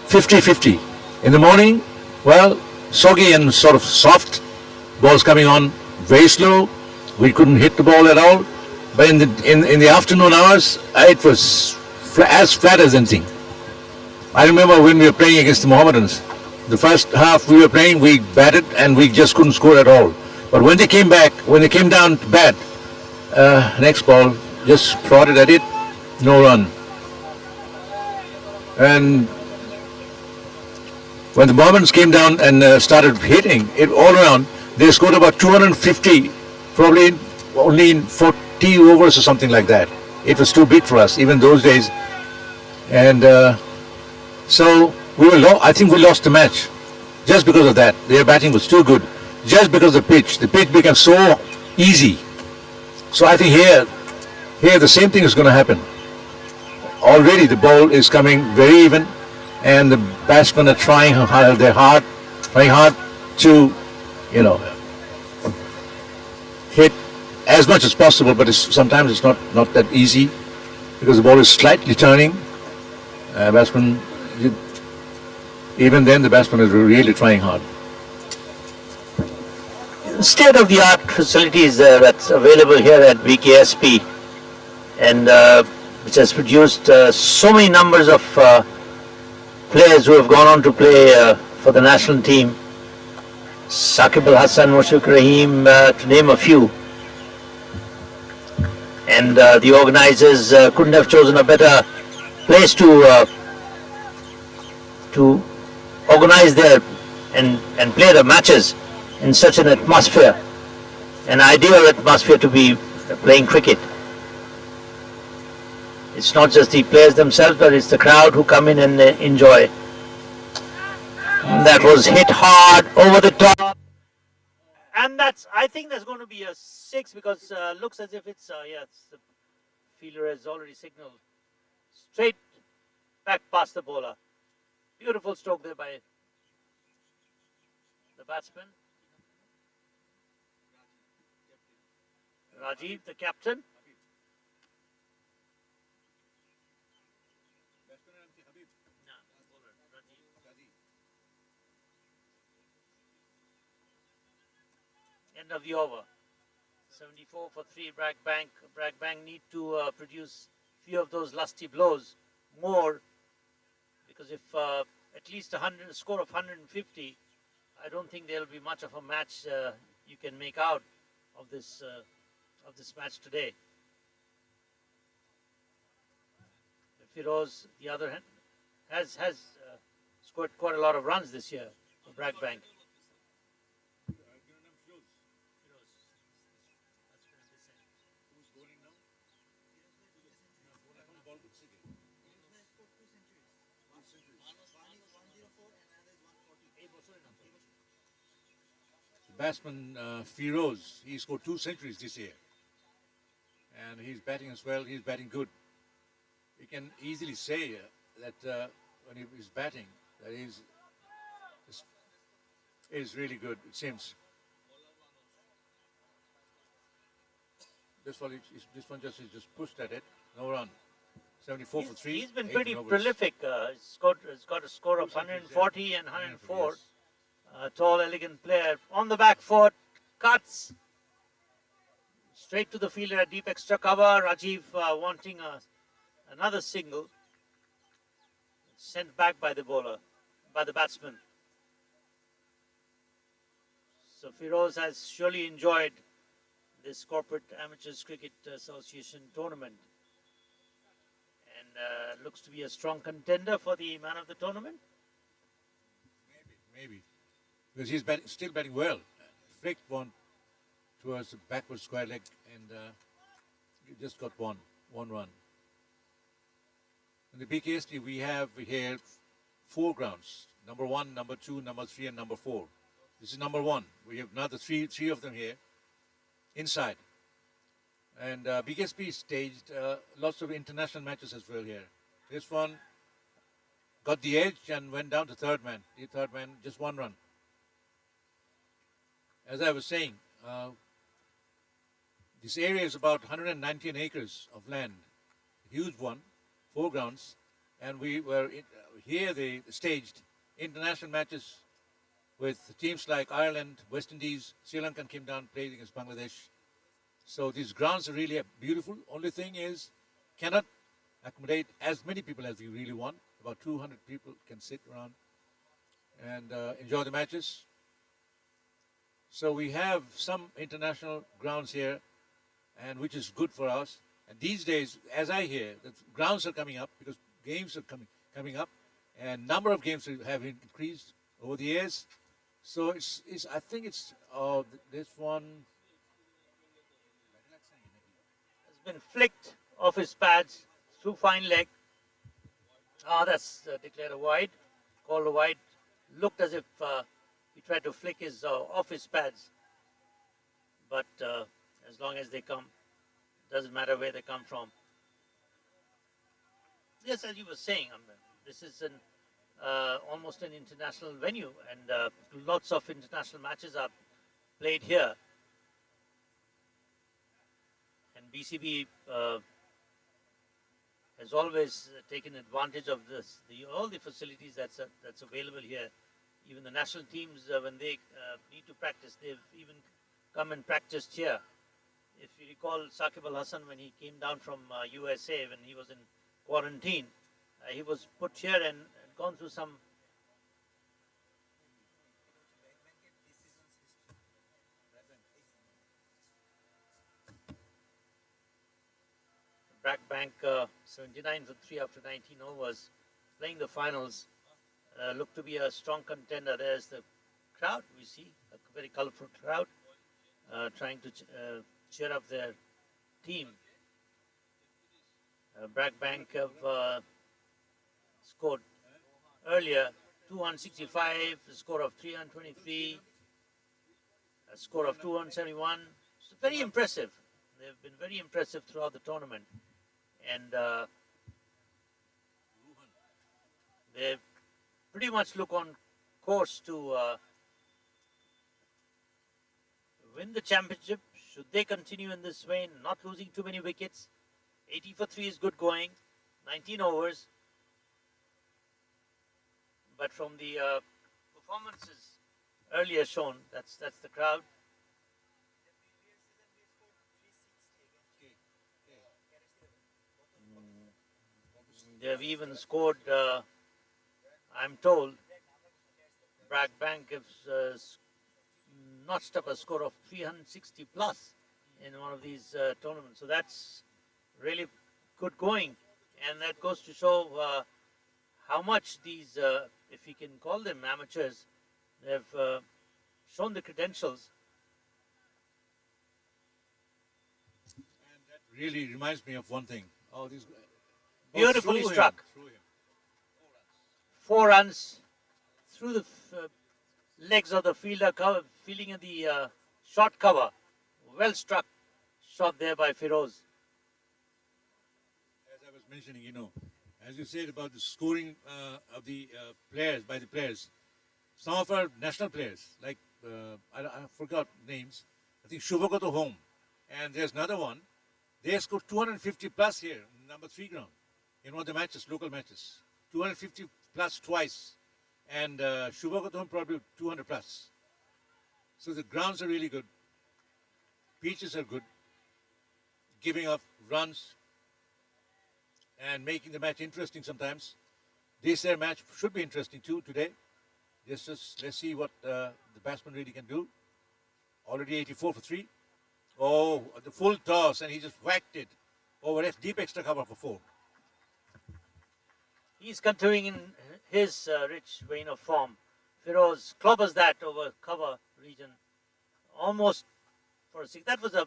50-50. In the morning, well, soggy and sort of soft, balls coming on very slow. We couldn't hit the ball at all. But in the afternoon hours, it was as flat as anything. I remember when we were playing against the Mohammedans, the first half we were playing, we batted and we just couldn't score at all. But when they came down to bat, next ball, just prodded at it, no run. And when the Mohammedans came down and started hitting it all around, they scored about 250, probably only in 40 overs or something like that. It was too big for us, even those days. And so I think we lost the match just because of that. Their batting was too good, just because of the pitch. The pitch became so easy. So I think here the same thing is going to happen. Already the ball is coming very even, and the batsmen are trying hard to, hit as much as possible. But sometimes it's not that easy, because the ball is slightly turning, Batsman, even then the batsman is really trying hard. State-of-the-art facilities that's available here at BKSP, and which has produced so many numbers of players who have gone on to play for the national team. Saqib Al Hassan, Mushfiq Rahim, to name a few. And the organizers couldn't have chosen a better place to organize their and play the matches in such an atmosphere, an ideal atmosphere to be playing cricket. It's not just the players themselves, but it's the crowd who come in and enjoy. That was hit hard over the top, and I think that's going to be a 6 because looks as if it's the fielder has already signaled straight back past the bowler. Beautiful stroke there by the batsman. Rajiv, the captain. End of the over. 74 for 3, Brac Bank. Brac Bank need to produce few of those lusty blows more, because if at least a score of 150, I don't think there'll be much of a match you can make out of this match today. Firoz, the other hand, has scored quite a lot of runs this year for Brac Bank. Batsman Firoz, he scored 2 centuries this year, and he's batting as well. He's batting good. You can easily say that when he's batting, that is really good. It seems. This one just pushed at it. No run. 74 for 3. He's been pretty prolific. He's got a score of 140 and 104. Yes. A tall, elegant player on the back foot, cuts straight to the fielder at deep extra cover. Rajiv wanting another single, sent back by the batsman. So Firoz has surely enjoyed this Corporate Amateurs Cricket Association tournament, and looks to be a strong contender for the man of the tournament. Maybe. Because he's still batting well. Flicked one towards the backward square leg, and he just got one run. In the BKST, we have here 4 grounds: number 1, number 2, number 3, and number 4. This is number 1. We have another three of them here inside. And BKSP staged lots of international matches as well here. This one got the edge and went down to third man. The third man, just 1 run. As I was saying, this area is about 119 acres of land, huge one, 4 grounds, and we were here. They staged international matches with teams like Ireland, West Indies, Sri Lanka came down, played against Bangladesh. So these grounds are really beautiful. Only thing is, cannot accommodate as many people as we really want. About 200 people can sit around and enjoy the matches. So we have some international grounds here, and which is good for us. And these days, as I hear, the grounds are coming up because games are coming up, and number of games have increased over the years. So I think it's this one has been flicked off his pads through fine leg. That's declared a wide, called a wide. Looked as if he tried to flick his off his pads, but as long as they come, doesn't matter where they come from. Yes, as you were saying, this is almost an international venue, and lots of international matches are played here. And BCB has always taken advantage of all the facilities that's available here. Even the national teams, when they need to practice, they've even come and practiced here. If you recall, Saqib Al Hassan, when he came down from USA, when he was in quarantine, he was put here and gone through some. Brac Bank 79 for 3 after 19 overs, playing the finals. Look to be a strong contender. There's the crowd, we see, a very colorful crowd trying to cheer up their team. Brac Bank have scored earlier 265, a score of 323, a score of 271. So very impressive. They've been very impressive throughout the tournament. And they pretty much look on course to win the championship. Should they continue in this vein, not losing too many wickets. 80 for 3 is good going, 19 overs. But from the performances earlier shown, that's the crowd. They have even scored, I'm told, Brac Bank has notched up a score of 360 plus in one of these tournaments. So that's really good going. And that goes to show how much these, if you can call them amateurs, they've shown the credentials. And that really reminds me of one thing. Oh, these Beautifully through struck. Him, through him. 4 runs through the legs of the fielder, fielding in the short cover. Well struck shot there by Feroz. As I was mentioning, as you said about the scoring of the players, by the players, some of our national players, like, I forgot names, I think Shubhagoto Home, and there's another one, they scored 250 plus here, number 3 ground, in one of the matches, local matches. 250 plus twice, and Shubhagoto Home probably 200 plus. So the grounds are really good, pitches are good, giving up runs and making the match interesting sometimes. This match should be interesting too today. Just let's see what the batsman really can do. Already 84 for 3. Oh, the full toss, and he just whacked it over deep extra cover for 4. He's continuing in his rich vein of form. Feroz clobbers that over cover region, almost for a 6. That was a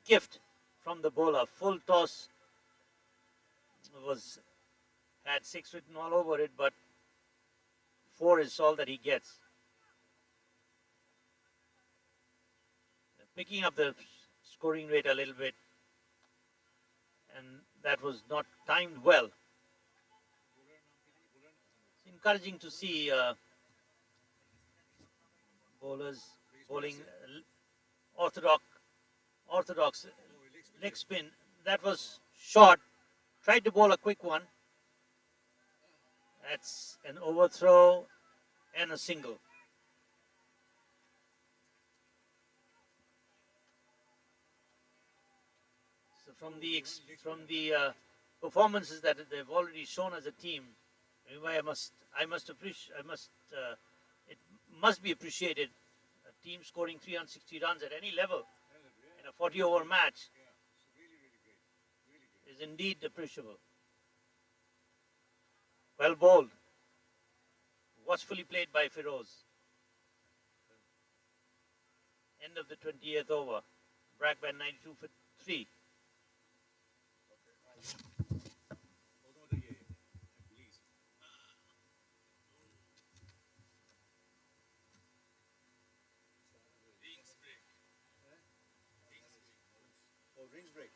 gift from the bowler. Full toss had 6 written all over it, but 4 is all that he gets. Picking up the scoring rate a little bit, and that was not timed well. It's encouraging to see bowlers bowling orthodox leg spin. That was short. Tried to bowl a quick one. That's an overthrow and a single. So from the performances that they've already shown as a team, it must be appreciated. A team scoring 360 runs at any level in a 40-over match is indeed appreciable. Well bowled. Watchfully played by Feroz. End of the 28th over. Brac Bank 92 for 3. Rings break.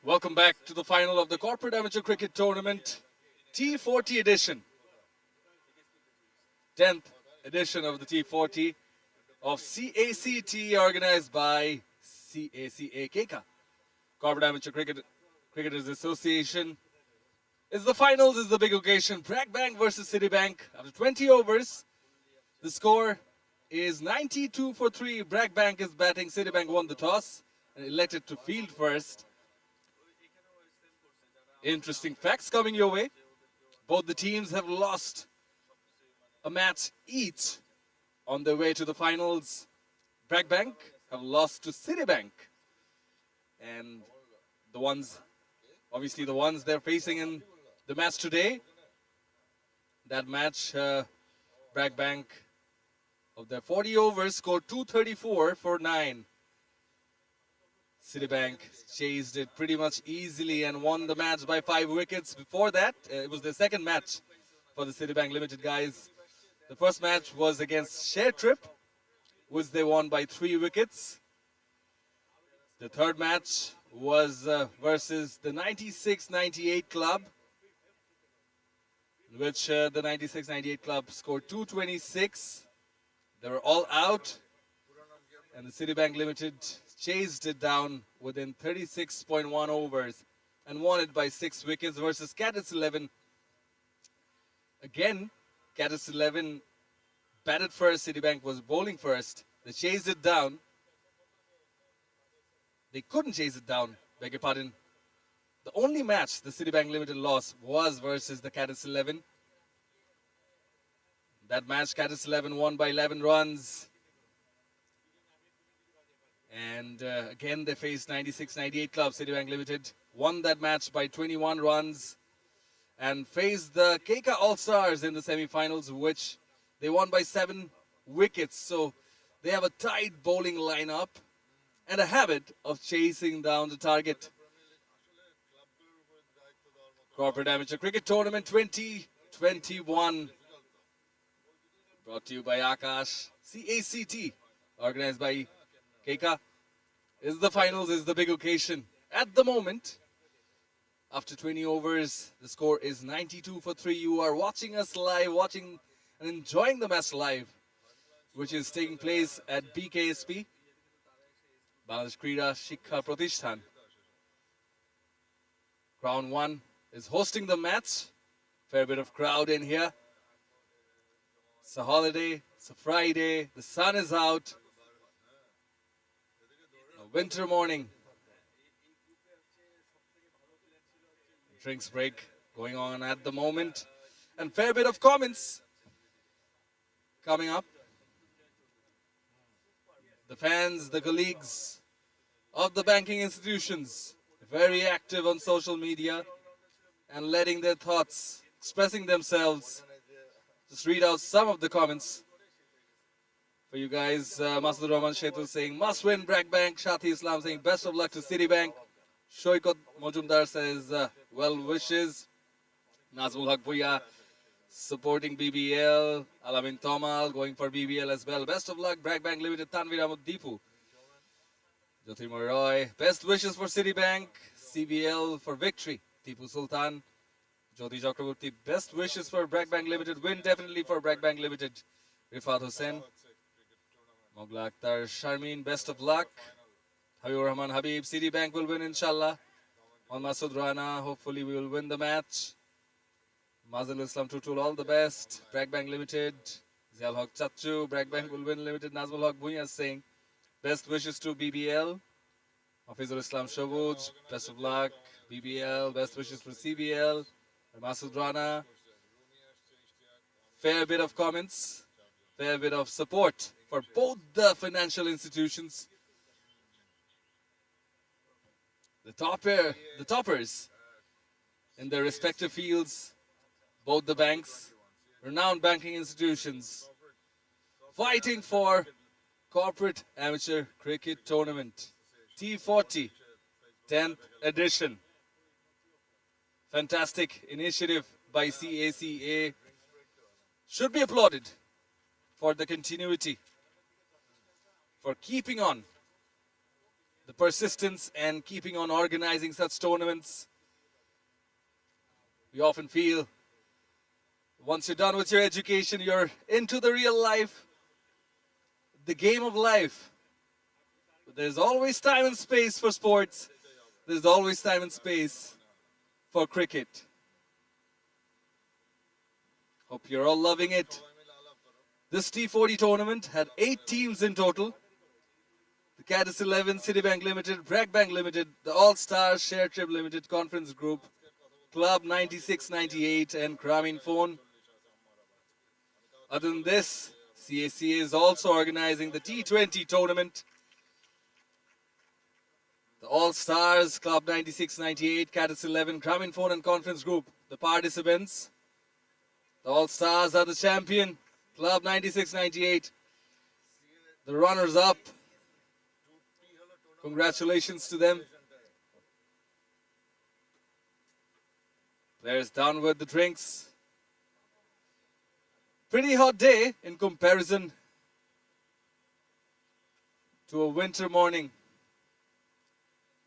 Welcome back to the final of the Corporate Amateur Cricket Tournament, T40 edition. 10th edition of the T40 of CACT, organized by CACT, Corporate Amateur Cricketers Association. It's the finals, is the big occasion. Brac versus Citibank. After 20 overs, the score is 92 for 3. Brac is batting. Citibank won the toss and elected to field first. Interesting facts coming your way. Both the teams have lost a match each on their way to the finals. Brac have lost to Citibank. And the ones they're facing in the match today, that match, Brac of their 40 overs scored 234 for 9. Citibank chased it pretty much easily and won the match by 5 wickets. Before that, it was their second match for the Citibank Limited guys. The first match was against Share Trip, which they won by 3 wickets. The third match was versus the 96-98 club, in which the 96-98 club scored 226. They were all out, and the Citibank Limited chased it down within 36.1 overs and won it by 6 wickets versus CACT 11. Again, CACT 11 batted first, Citibank was bowling first. They chased it down. They couldn't chase it down, beg your pardon. The only match the Citibank Limited lost was versus the CACT 11. That match, CACT 11 won by 11 runs. And again, they faced 96-98 club. Citibank Limited won that match by 21 runs and faced the CACT All-Stars in the semi-finals, which they won by 7 wickets. So they have a tight bowling lineup and a habit of chasing down the target. Corporate Amateur Cricket Tournament 2021, brought to you by Akash, CACT, organized by CACT. Is the finals, is the big occasion. At the moment, after 20 overs, the score is 92 for 3. You are watching us live, watching and enjoying the match live, which is taking place at BKSP, Bangladesh Krida Shikha Pratishthan. Crown 1 is hosting the match. Fair bit of crowd in here. It's a holiday, it's a Friday, the sun is out. winter morning. Drinks break going on at the moment. And fair bit of comments coming up. The fans, the colleagues of the banking institutions, very active on social media and letting their thoughts, expressing themselves. Just read out some of the comments for you guys. Masud Rahman Shetul saying, must win Brac Bank. Shati Islam saying, best of luck to Citibank. Shoikot Mojumdar says, well wishes. Nazmul Haq Bhuya supporting BBL. Alamin Tomal going for BBL as well. Best of luck, Brac Bank Limited. Tanvir Ahmed Deepu. Jyotirmoy Roy. Best wishes for Citibank. CBL for victory. Tipu Sultan. Jyoti Chakraborty. Best wishes for Brac Bank Limited. Win definitely for Brac Bank Limited. Rifat Hussain. Mogla Akhtar. Sharmeen. Best of luck. Habibur Rahman Habib. Citibank will win inshallah. On Masood Rana. Hopefully we will win the match. Mazal Islam Tutul, all the best. Brac Bank Limited. Zial Haq Chachu. Brac Bank will win limited. Nazmul Haq Bhuya saying, best wishes to BBL. Hafizul Islam Shabuj. Best of luck. BBL. Best wishes for CBL. Masood Rana. Fair bit of comments. Fair bit of support for both the financial institutions. The toppers in their respective fields. Both the banks, renowned banking institutions, fighting for corporate amateur cricket tournament. T40, 10th edition. Fantastic initiative by CACA. Should be applauded for the continuity, for keeping on, the persistence and keeping on organizing such tournaments. We often feel once you're done with your education, you're into the real life, the game of life. But there's always time and space for sports. There's always time and space for cricket. Hope you're all loving it. This T40 tournament had 8 teams in total. The Cadis 11, Citibank Limited, Brac Bank Limited, the All-Stars Share Trip Limited Conference Group, Club 9698 and Grameen Phone. Other than this, CACA is also organizing the T20 tournament. The All-Stars, Club 9698, Cadis 11, Grameen Phone and Conference Group. The participants, the All-Stars are the champion, Club 9698. The runners-up, congratulations to them. Players down with the drinks. Pretty hot day in comparison to a winter morning.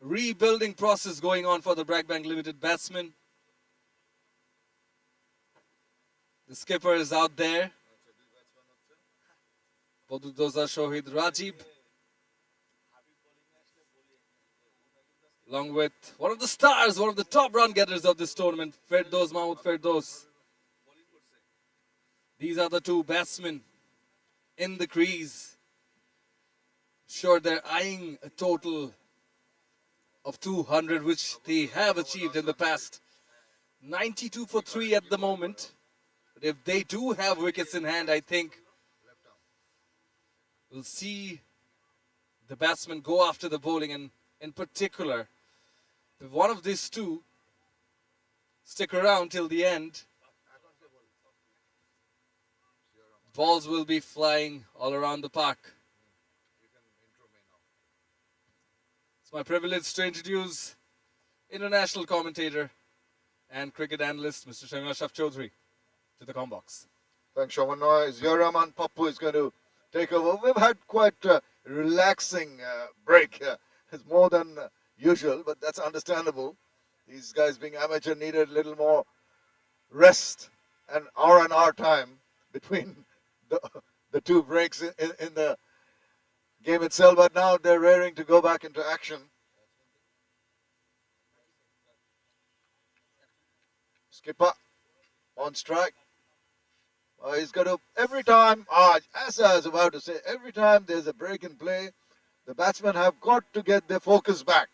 Rebuilding process going on for the Brac Bank Limited batsmen. The skipper is out there. Both of those are Shohid Rajib. Along with one of the stars, one of the top run getters of this tournament, Ferdoz Mahmoud Ferdoz. These are the two batsmen in the crease. Sure, they're eyeing a total of 200, which they have achieved in the past. 92 for 3 at the moment. But if they do have wickets in hand, I think we'll see the batsmen go after the bowling. And in particular, if one of these two stick around till the end, balls will be flying all around the park. It's my privilege to introduce international commentator and cricket analyst, Mr. Shamim Ashraf Chaudhary, to the combox. Thanks, Shoman. Zia Rahman Pappu is going to take over. We've had quite a relaxing break. It's more than usual, but that's understandable. These guys being amateur needed a little more rest and R&R time between the two breaks in the game itself, but now they're raring to go back into action. Skipper on strike. He's got to, every time, as I was about to say, every time there's a break in play, the batsmen have got to get their focus back.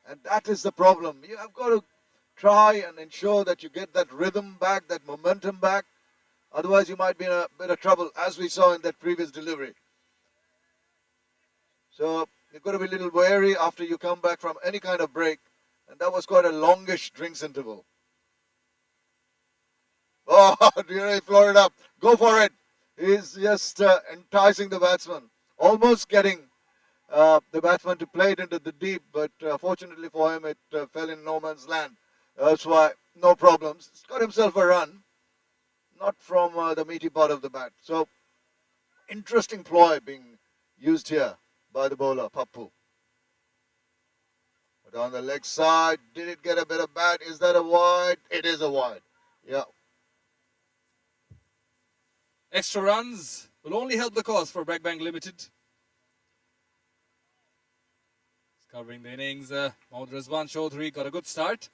And that is the problem. You have got to try and ensure that you get that rhythm back, that momentum back. Otherwise, you might be in a bit of trouble, as we saw in that previous delivery. So you've got to be a little wary after you come back from any kind of break. And that was quite a longish drinks interval. Oh, he floated up. Go for it. He's just enticing the batsman. Almost getting the batsman to play it into the deep. But fortunately for him, it fell in no man's land. That's why no problems. He's got himself a run. Not from the meaty part of the bat. So, interesting ploy being used here by the bowler, Pappu. But on the leg side, did it get a bit of bat? Is that a wide? It is a wide. Yeah. Extra runs will only help the cause for Brac Limited. Covering the innings, Mohammad Rizwan Chaudhary got a good start.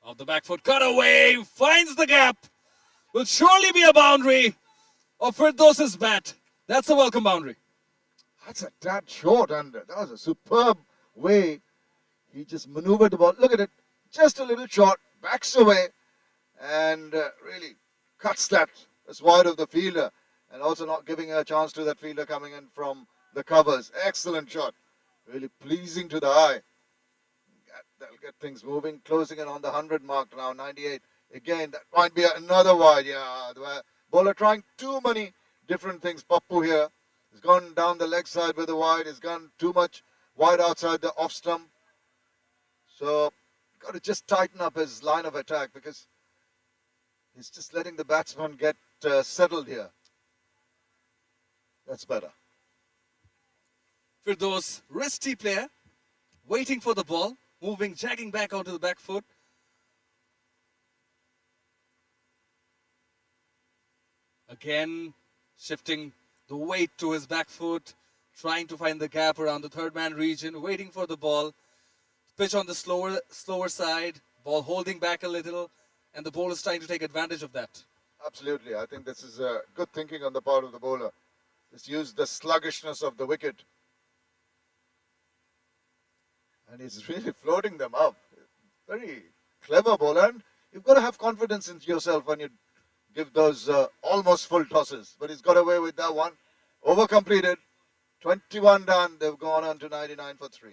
Off the back foot, cut away, finds the gap. Will surely be a boundary of Firdos's bat. That's a welcome boundary. That's a tad short, and that was a superb way. He just maneuvered the ball. Look at it, just a little short, backs away, and really cuts that as wide of the fielder, and also not giving a chance to that fielder coming in from the covers. Excellent shot, really pleasing to the eye. That'll get things moving, closing in on the 100 mark now, 98. Again, that might be another wide. Yeah, the bowler trying too many different things. Pappu here has gone down the leg side with the wide. Has gone too much wide outside the off stump. So, got to just tighten up his line of attack because he's just letting the batsman get settled here. That's better. Firdos, wristy player, waiting for the ball. Moving, jagging back onto the back foot. Again, shifting the weight to his back foot, trying to find the gap around the third man region, waiting for the ball. Pitch on the slower side, ball holding back a little, and the bowler is trying to take advantage of that. Absolutely. I think this is good thinking on the part of the bowler. Just use the sluggishness of the wicket. And he's really floating them up. Very clever bowler. And you've got to have confidence in yourself when you give those almost full tosses. But he's got away with that one. Over completed. 21 done. They've gone on to 99 for 3.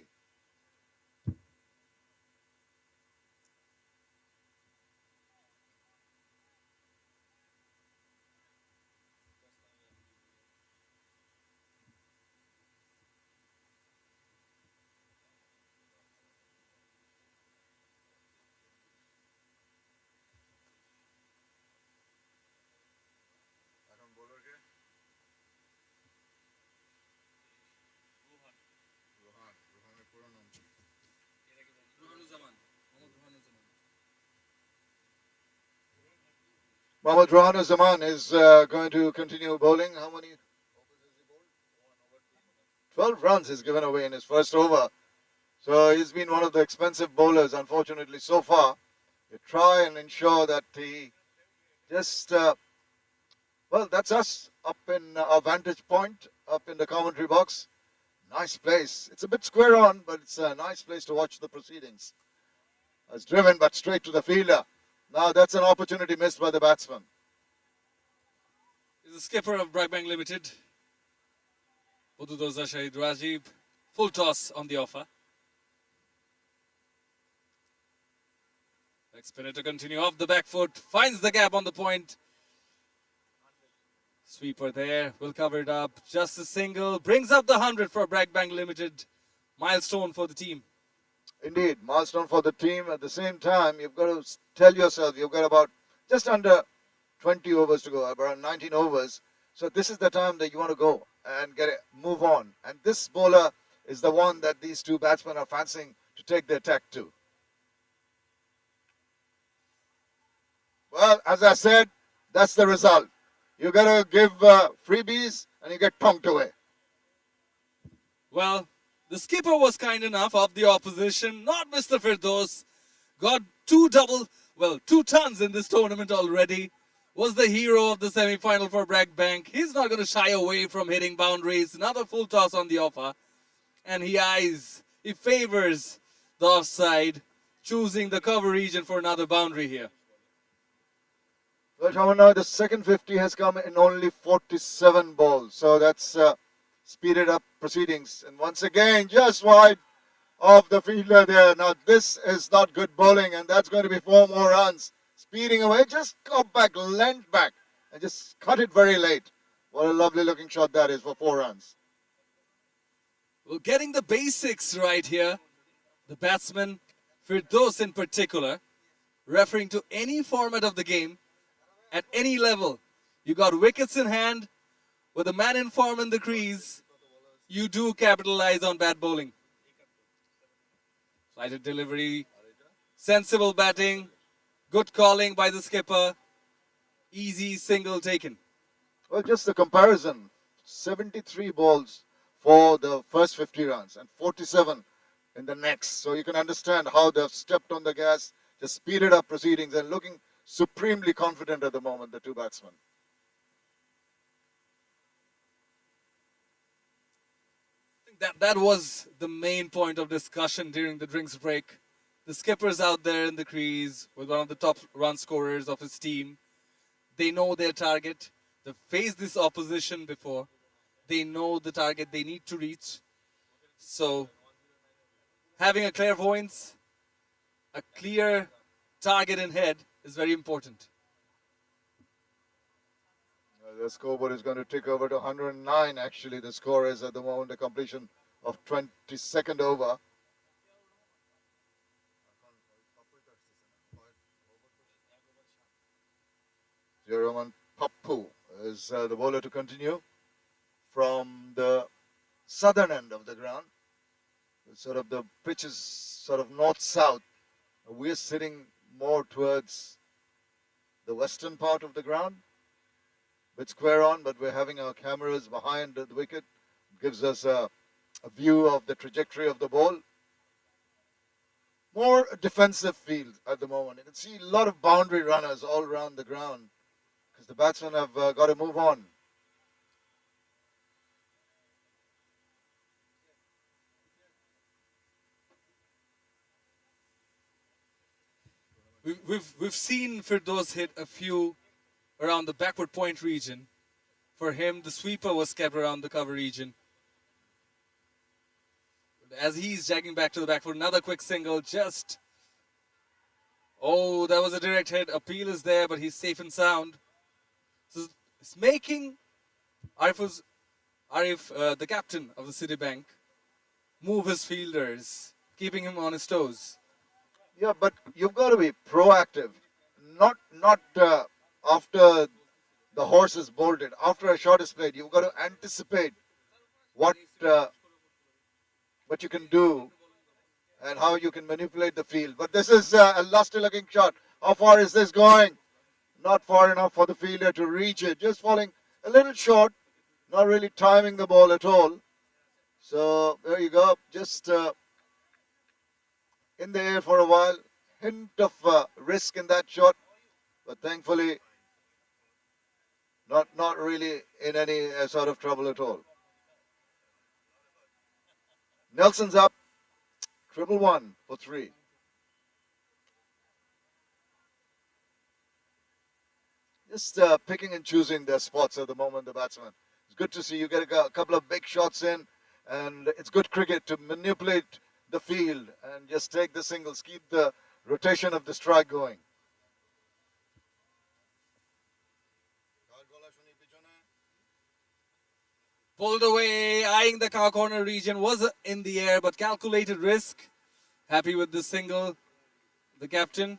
Mohammad Rohan Zaman is going to continue bowling. How many overs has he bowled? 12 runs he's given away in his first over. So he's been one of the expensive bowlers, unfortunately, so far. You try and ensure that he just, well, that's us up in our vantage point, up in the commentary box. Nice place. It's a bit square on, but it's a nice place to watch the proceedings. It's driven, but straight to the fielder. Now that's an opportunity missed by the batsman. He's the skipper of Brac Limited. Bududoza Shahid Rajib. Full toss on the offer. Leg spinner to continue off the back foot. Finds the gap on the point. Sweeper there. Will cover it up. Just a single. Brings up the 100 for Brac Limited. Milestone for the team. Indeed, milestone for the team. At the same time, you've got to tell yourself you've got about just under 20 overs to go, around 19 overs. So this is the time that you want to go and get it, move on. And this bowler is the one that these two batsmen are fancying to take the attack to. Well, as I said, that's the result. You got to give freebies and you get tonked away. Well, the skipper was kind enough of the opposition, not Mr. Firdos. Got two tons in this tournament already. was the hero of the semi-final for Brac Bank. He's not going to shy away from hitting boundaries. Another full toss on the offer. And he favors the offside, choosing the cover region for another boundary here. Well, Shaman, the second 50 has come in only 47 balls. So that's speeded up proceedings. And once again, just wide of the fielder there. Now, this is not good bowling, and that's going to be 4 more runs. Speeding away, just go back, length back, and just cut it very late. What a lovely looking shot that is for 4 runs. Well, getting the basics right here. The batsman, Firdos in particular, referring to any format of the game, at any level. You got wickets in hand, with a man in form in the crease, you do capitalize on bat bowling. Slighted delivery, sensible batting, good calling by the skipper, easy single taken. Well, just the comparison, 73 balls for the first 50 runs and 47 in the next. So you can understand how they've stepped on the gas, just speeded up proceedings and looking supremely confident at the moment, the 2 batsmen. That was the main point of discussion during the drinks break. The skipper's out there in the crease with one of the top run scorers of his team. They know their target. They've faced this opposition before. They know the target they need to reach. So, having a clairvoyance, a clear target in head is very important. The scoreboard is going to tick over to 109. Actually, the score is at the moment the completion of 22nd over. Jiraman Pappu is the bowler to continue from the southern end of the ground. Sort of the pitch is sort of north-south. We're sitting more towards the western part of the ground. Bit square on, but we're having our cameras behind the wicket. Gives us a view of the trajectory of the ball. More defensive field at the moment. You can see a lot of boundary runners all around the ground because the batsmen have got to move on. We've seen Firdos hit a few around the backward point region. For him, the sweeper was kept around the cover region. As he's jagging back to the back for another quick single, oh, that was a direct hit. Appeal is there, but he's safe and sound. So it's making Arif, the captain of the Citibank, move his fielders, keeping him on his toes. Yeah, but you've got to be proactive, not after the horse is bolted, after a shot is played. You've got to anticipate what you can do and how you can manipulate the field. But this is a lusty-looking shot. How far is this going? Not far enough for the fielder to reach it. Just falling a little short, not really timing the ball at all. So there you go. Just in the air for a while. Hint of risk in that shot, but thankfully not really in any sort of trouble at all. Nelson's up, 111 for 3. Just picking and choosing their spots at the moment, the batsman. It's good to see you get a couple of big shots in, and it's good cricket to manipulate the field and just take the singles, keep the rotation of the strike going. Pulled away, eyeing the cow corner region, was in the air, but calculated risk. Happy with the single, the captain.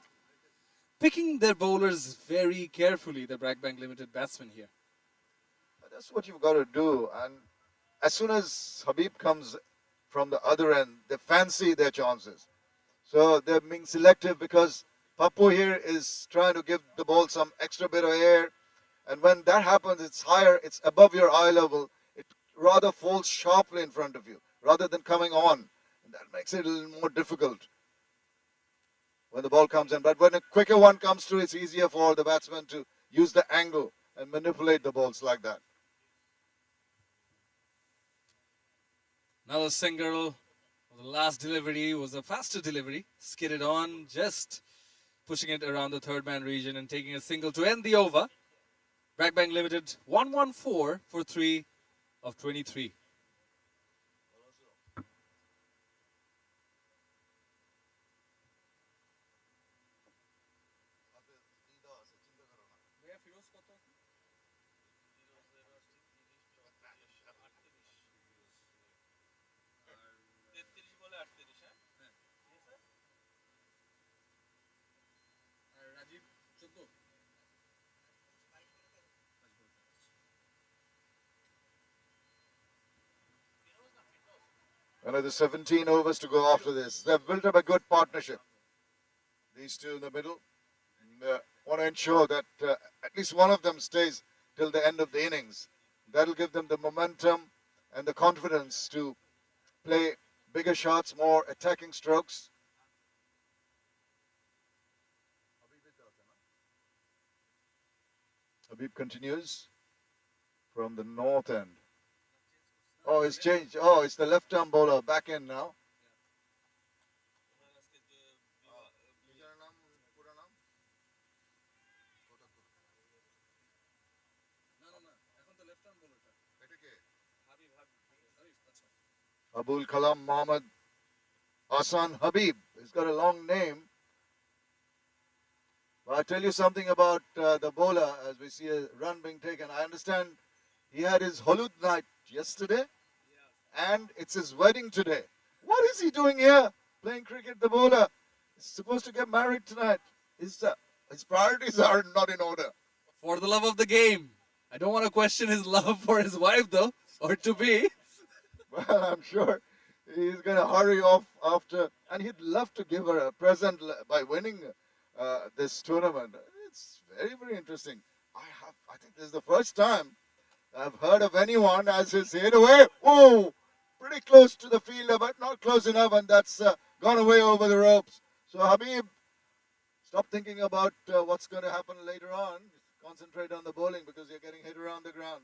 Picking their bowlers very carefully, the Brac Bank Limited batsmen here. That's what you've got to do. And as soon as Habib comes from the other end, they fancy their chances. So they're being selective because Pappu here is trying to give the ball some extra bit of air. And when that happens, it's higher, it's above your eye level. It rather falls sharply in front of you rather than coming on. And that makes it a little more difficult when the ball comes in. But when a quicker one comes through, it's easier for the batsman to use the angle and manipulate the balls like that. Another single. The last delivery was a faster delivery. Skidded on, just pushing it around the third man region and taking a single to end the over. Brac Bank Limited 114 for 3 of 23. Another 17 overs to go after this. They've built up a good partnership. These two in the middle want to ensure that at least one of them stays till the end of the innings. That'll give them the momentum and the confidence to play bigger shots, more attacking strokes. Habib continues from the north end. Oh, it's changed. Oh, it's the left-arm bowler back in now. Abul Kalam Mohammad Hassan Habib. He's got a long name. But I'll tell you something about the bowler as we see a run being taken. I understand he had his Holud night yesterday and it's his wedding today. What is he doing here? Playing cricket, the bowler. He's supposed to get married tonight. His priorities are not in order. For the love of the game. I don't want to question his love for his wife though, or to be. Well, I'm sure he's going to hurry off after, and he'd love to give her a present by winning this tournament. It's very, very interesting. I think this is the first time I've heard of anyone as his hit away. Oh, pretty close to the fielder, but not close enough, and that's gone away over the ropes. So Habib, stop thinking about what's going to happen later on. Concentrate on the bowling because you're getting hit around the ground.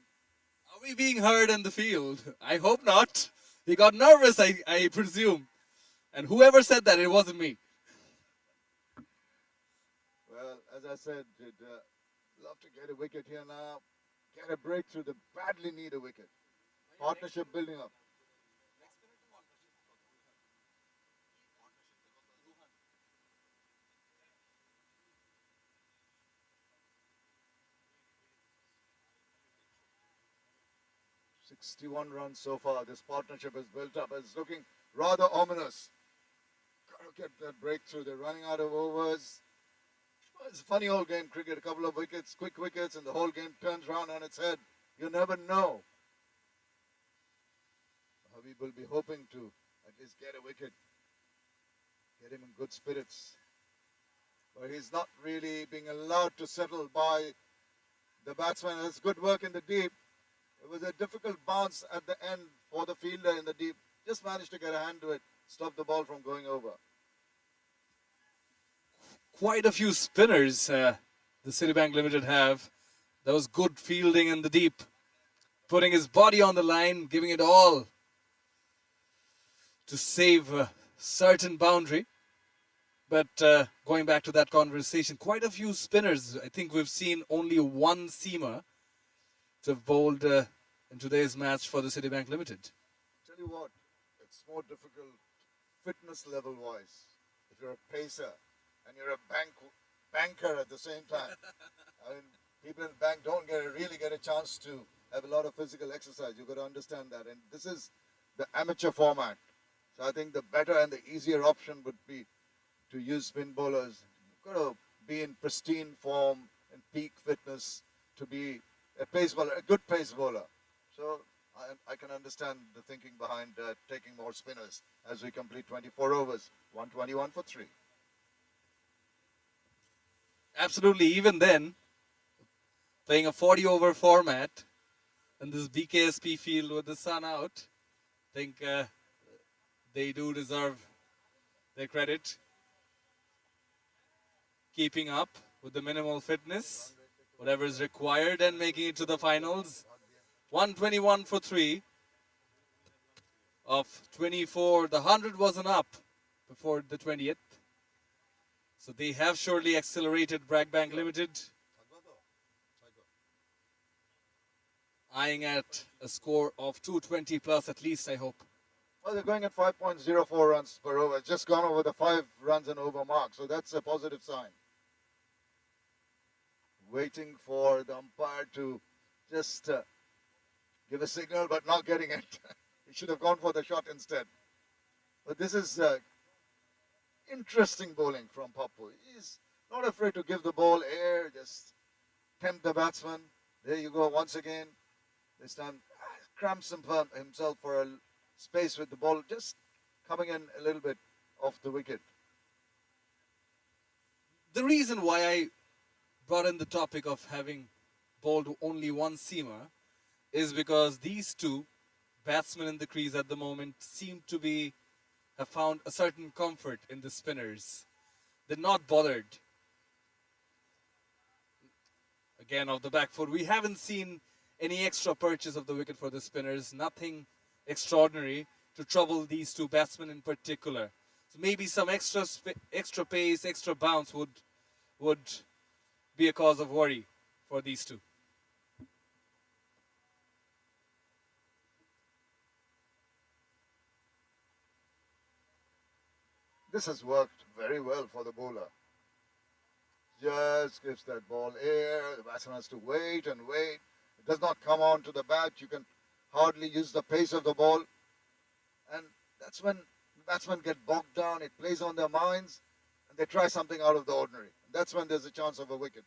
Are we being heard in the field? I hope not. He got nervous, I presume. And whoever said that, it wasn't me. Well, as I said, they'd love to get a wicket here now. Get a breakthrough. They badly need a wicket. Partnership building up. 61 runs so far. This partnership is built up. It's looking rather ominous. Got to get that breakthrough. They're running out of overs. Well, it's a funny old game, cricket. A couple of wickets, quick wickets, and the whole game turns around on its head. You never know. Habib will be hoping to at least get a wicket. Get him in good spirits. But he's not really being allowed to settle by the batsman. It's good work in the deep. It was a difficult bounce at the end for the fielder in the deep. Just managed to get a hand to it, stop the ball from going over. Quite a few spinners the Citibank Limited have. That was good fielding in the deep. Putting his body on the line, giving it all to save a certain boundary. But going back to that conversation, quite a few spinners. I think we've seen only one seamer to have bowled in today's match for the Citibank Limited. Tell you what, it's more difficult fitness level wise. If you're a pacer and you're a banker at the same time. I mean, people in the bank don't really get a chance to have a lot of physical exercise. You've got to understand that. And this is the amateur format. So I think the better and the easier option would be to use spin bowlers. You've got to be in pristine form and peak fitness to be a pace bowler, a good pace bowler. So I can understand the thinking behind taking more spinners as we complete 24 overs, 121 for 3. Absolutely, even then, playing a 40-over format in this BKSP field with the sun out, I think they do deserve their credit. Keeping up with the minimal fitness. whatever is required and making it to the finals. 121 for 3 of 24. The 100 wasn't up before the 20th. So they have surely accelerated Brac Bank Limited, eyeing at a score of 220 plus at least, I hope. Well, they're going at 5.04 runs per over. It's just gone over the 5 runs and over mark. So that's a positive sign. Waiting for the umpire to just give a signal, but not getting it. He should have gone for the shot instead. But this is interesting bowling from Pappu. He's not afraid to give the ball air, just tempt the batsman. There you go once again. This time cramps himself for a space with the ball, just coming in a little bit off the wicket. The reason why I brought in the topic of having bowled only one seamer is because these two batsmen in the crease at the moment seem to have found a certain comfort in the spinners. They're not bothered. Again, off the back foot, we haven't seen any extra purchase of the wicket for the spinners. Nothing extraordinary to trouble these two batsmen in particular. So maybe some extra pace, extra bounce would be a cause of worry for these two. This has worked very well for the bowler. Just gives that ball air. The batsman has to wait and wait. It does not come on to the bat. You can hardly use the pace of the ball. And that's when batsmen get bogged down. It plays on their minds. And they try something out of the ordinary. That's when there's a chance of a wicket.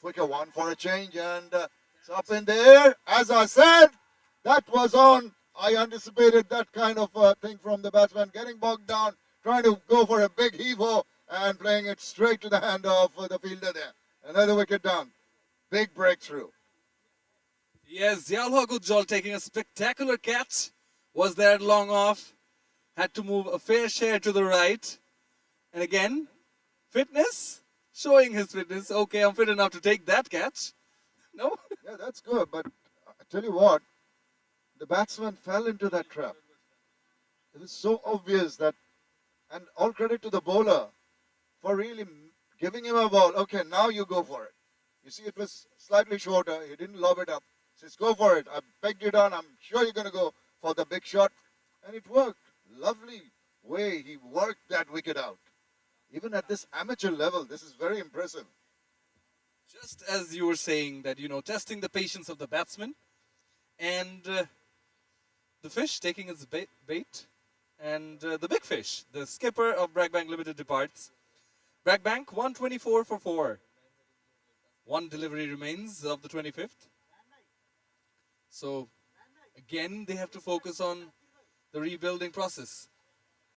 Quicker one for a change, and it's up in the air. As I said, that was on. I anticipated that kind of thing from the batsman, getting bogged down, trying to go for a big heave-ho and playing it straight to the hand of the fielder there. Another wicket down. Big breakthrough. Yes, Yalho Gujjal taking a spectacular catch. Was there at long off. Had to move a fair share to the right. And again, fitness. Showing his fitness. Okay, I'm fit enough to take that catch. No? Yeah, that's good. But I tell you what, the batsman fell into that trap. It was so obvious that, and all credit to the bowler for really giving him a ball. Okay, now you go for it. You see, it was slightly shorter. He didn't lob it up. Says, go for it. I pegged you down. I'm sure you're going to go for the big shot. And it worked. Lovely way he worked that wicket out. Even at this amateur level, this is very impressive. Just as you were saying that, testing the patience of the batsman and the fish taking its bait and the big fish, the skipper of Brac Bank Limited departs. Brac Bank 124 for 4. One delivery remains of the 25th. So again, they have to focus on the rebuilding process.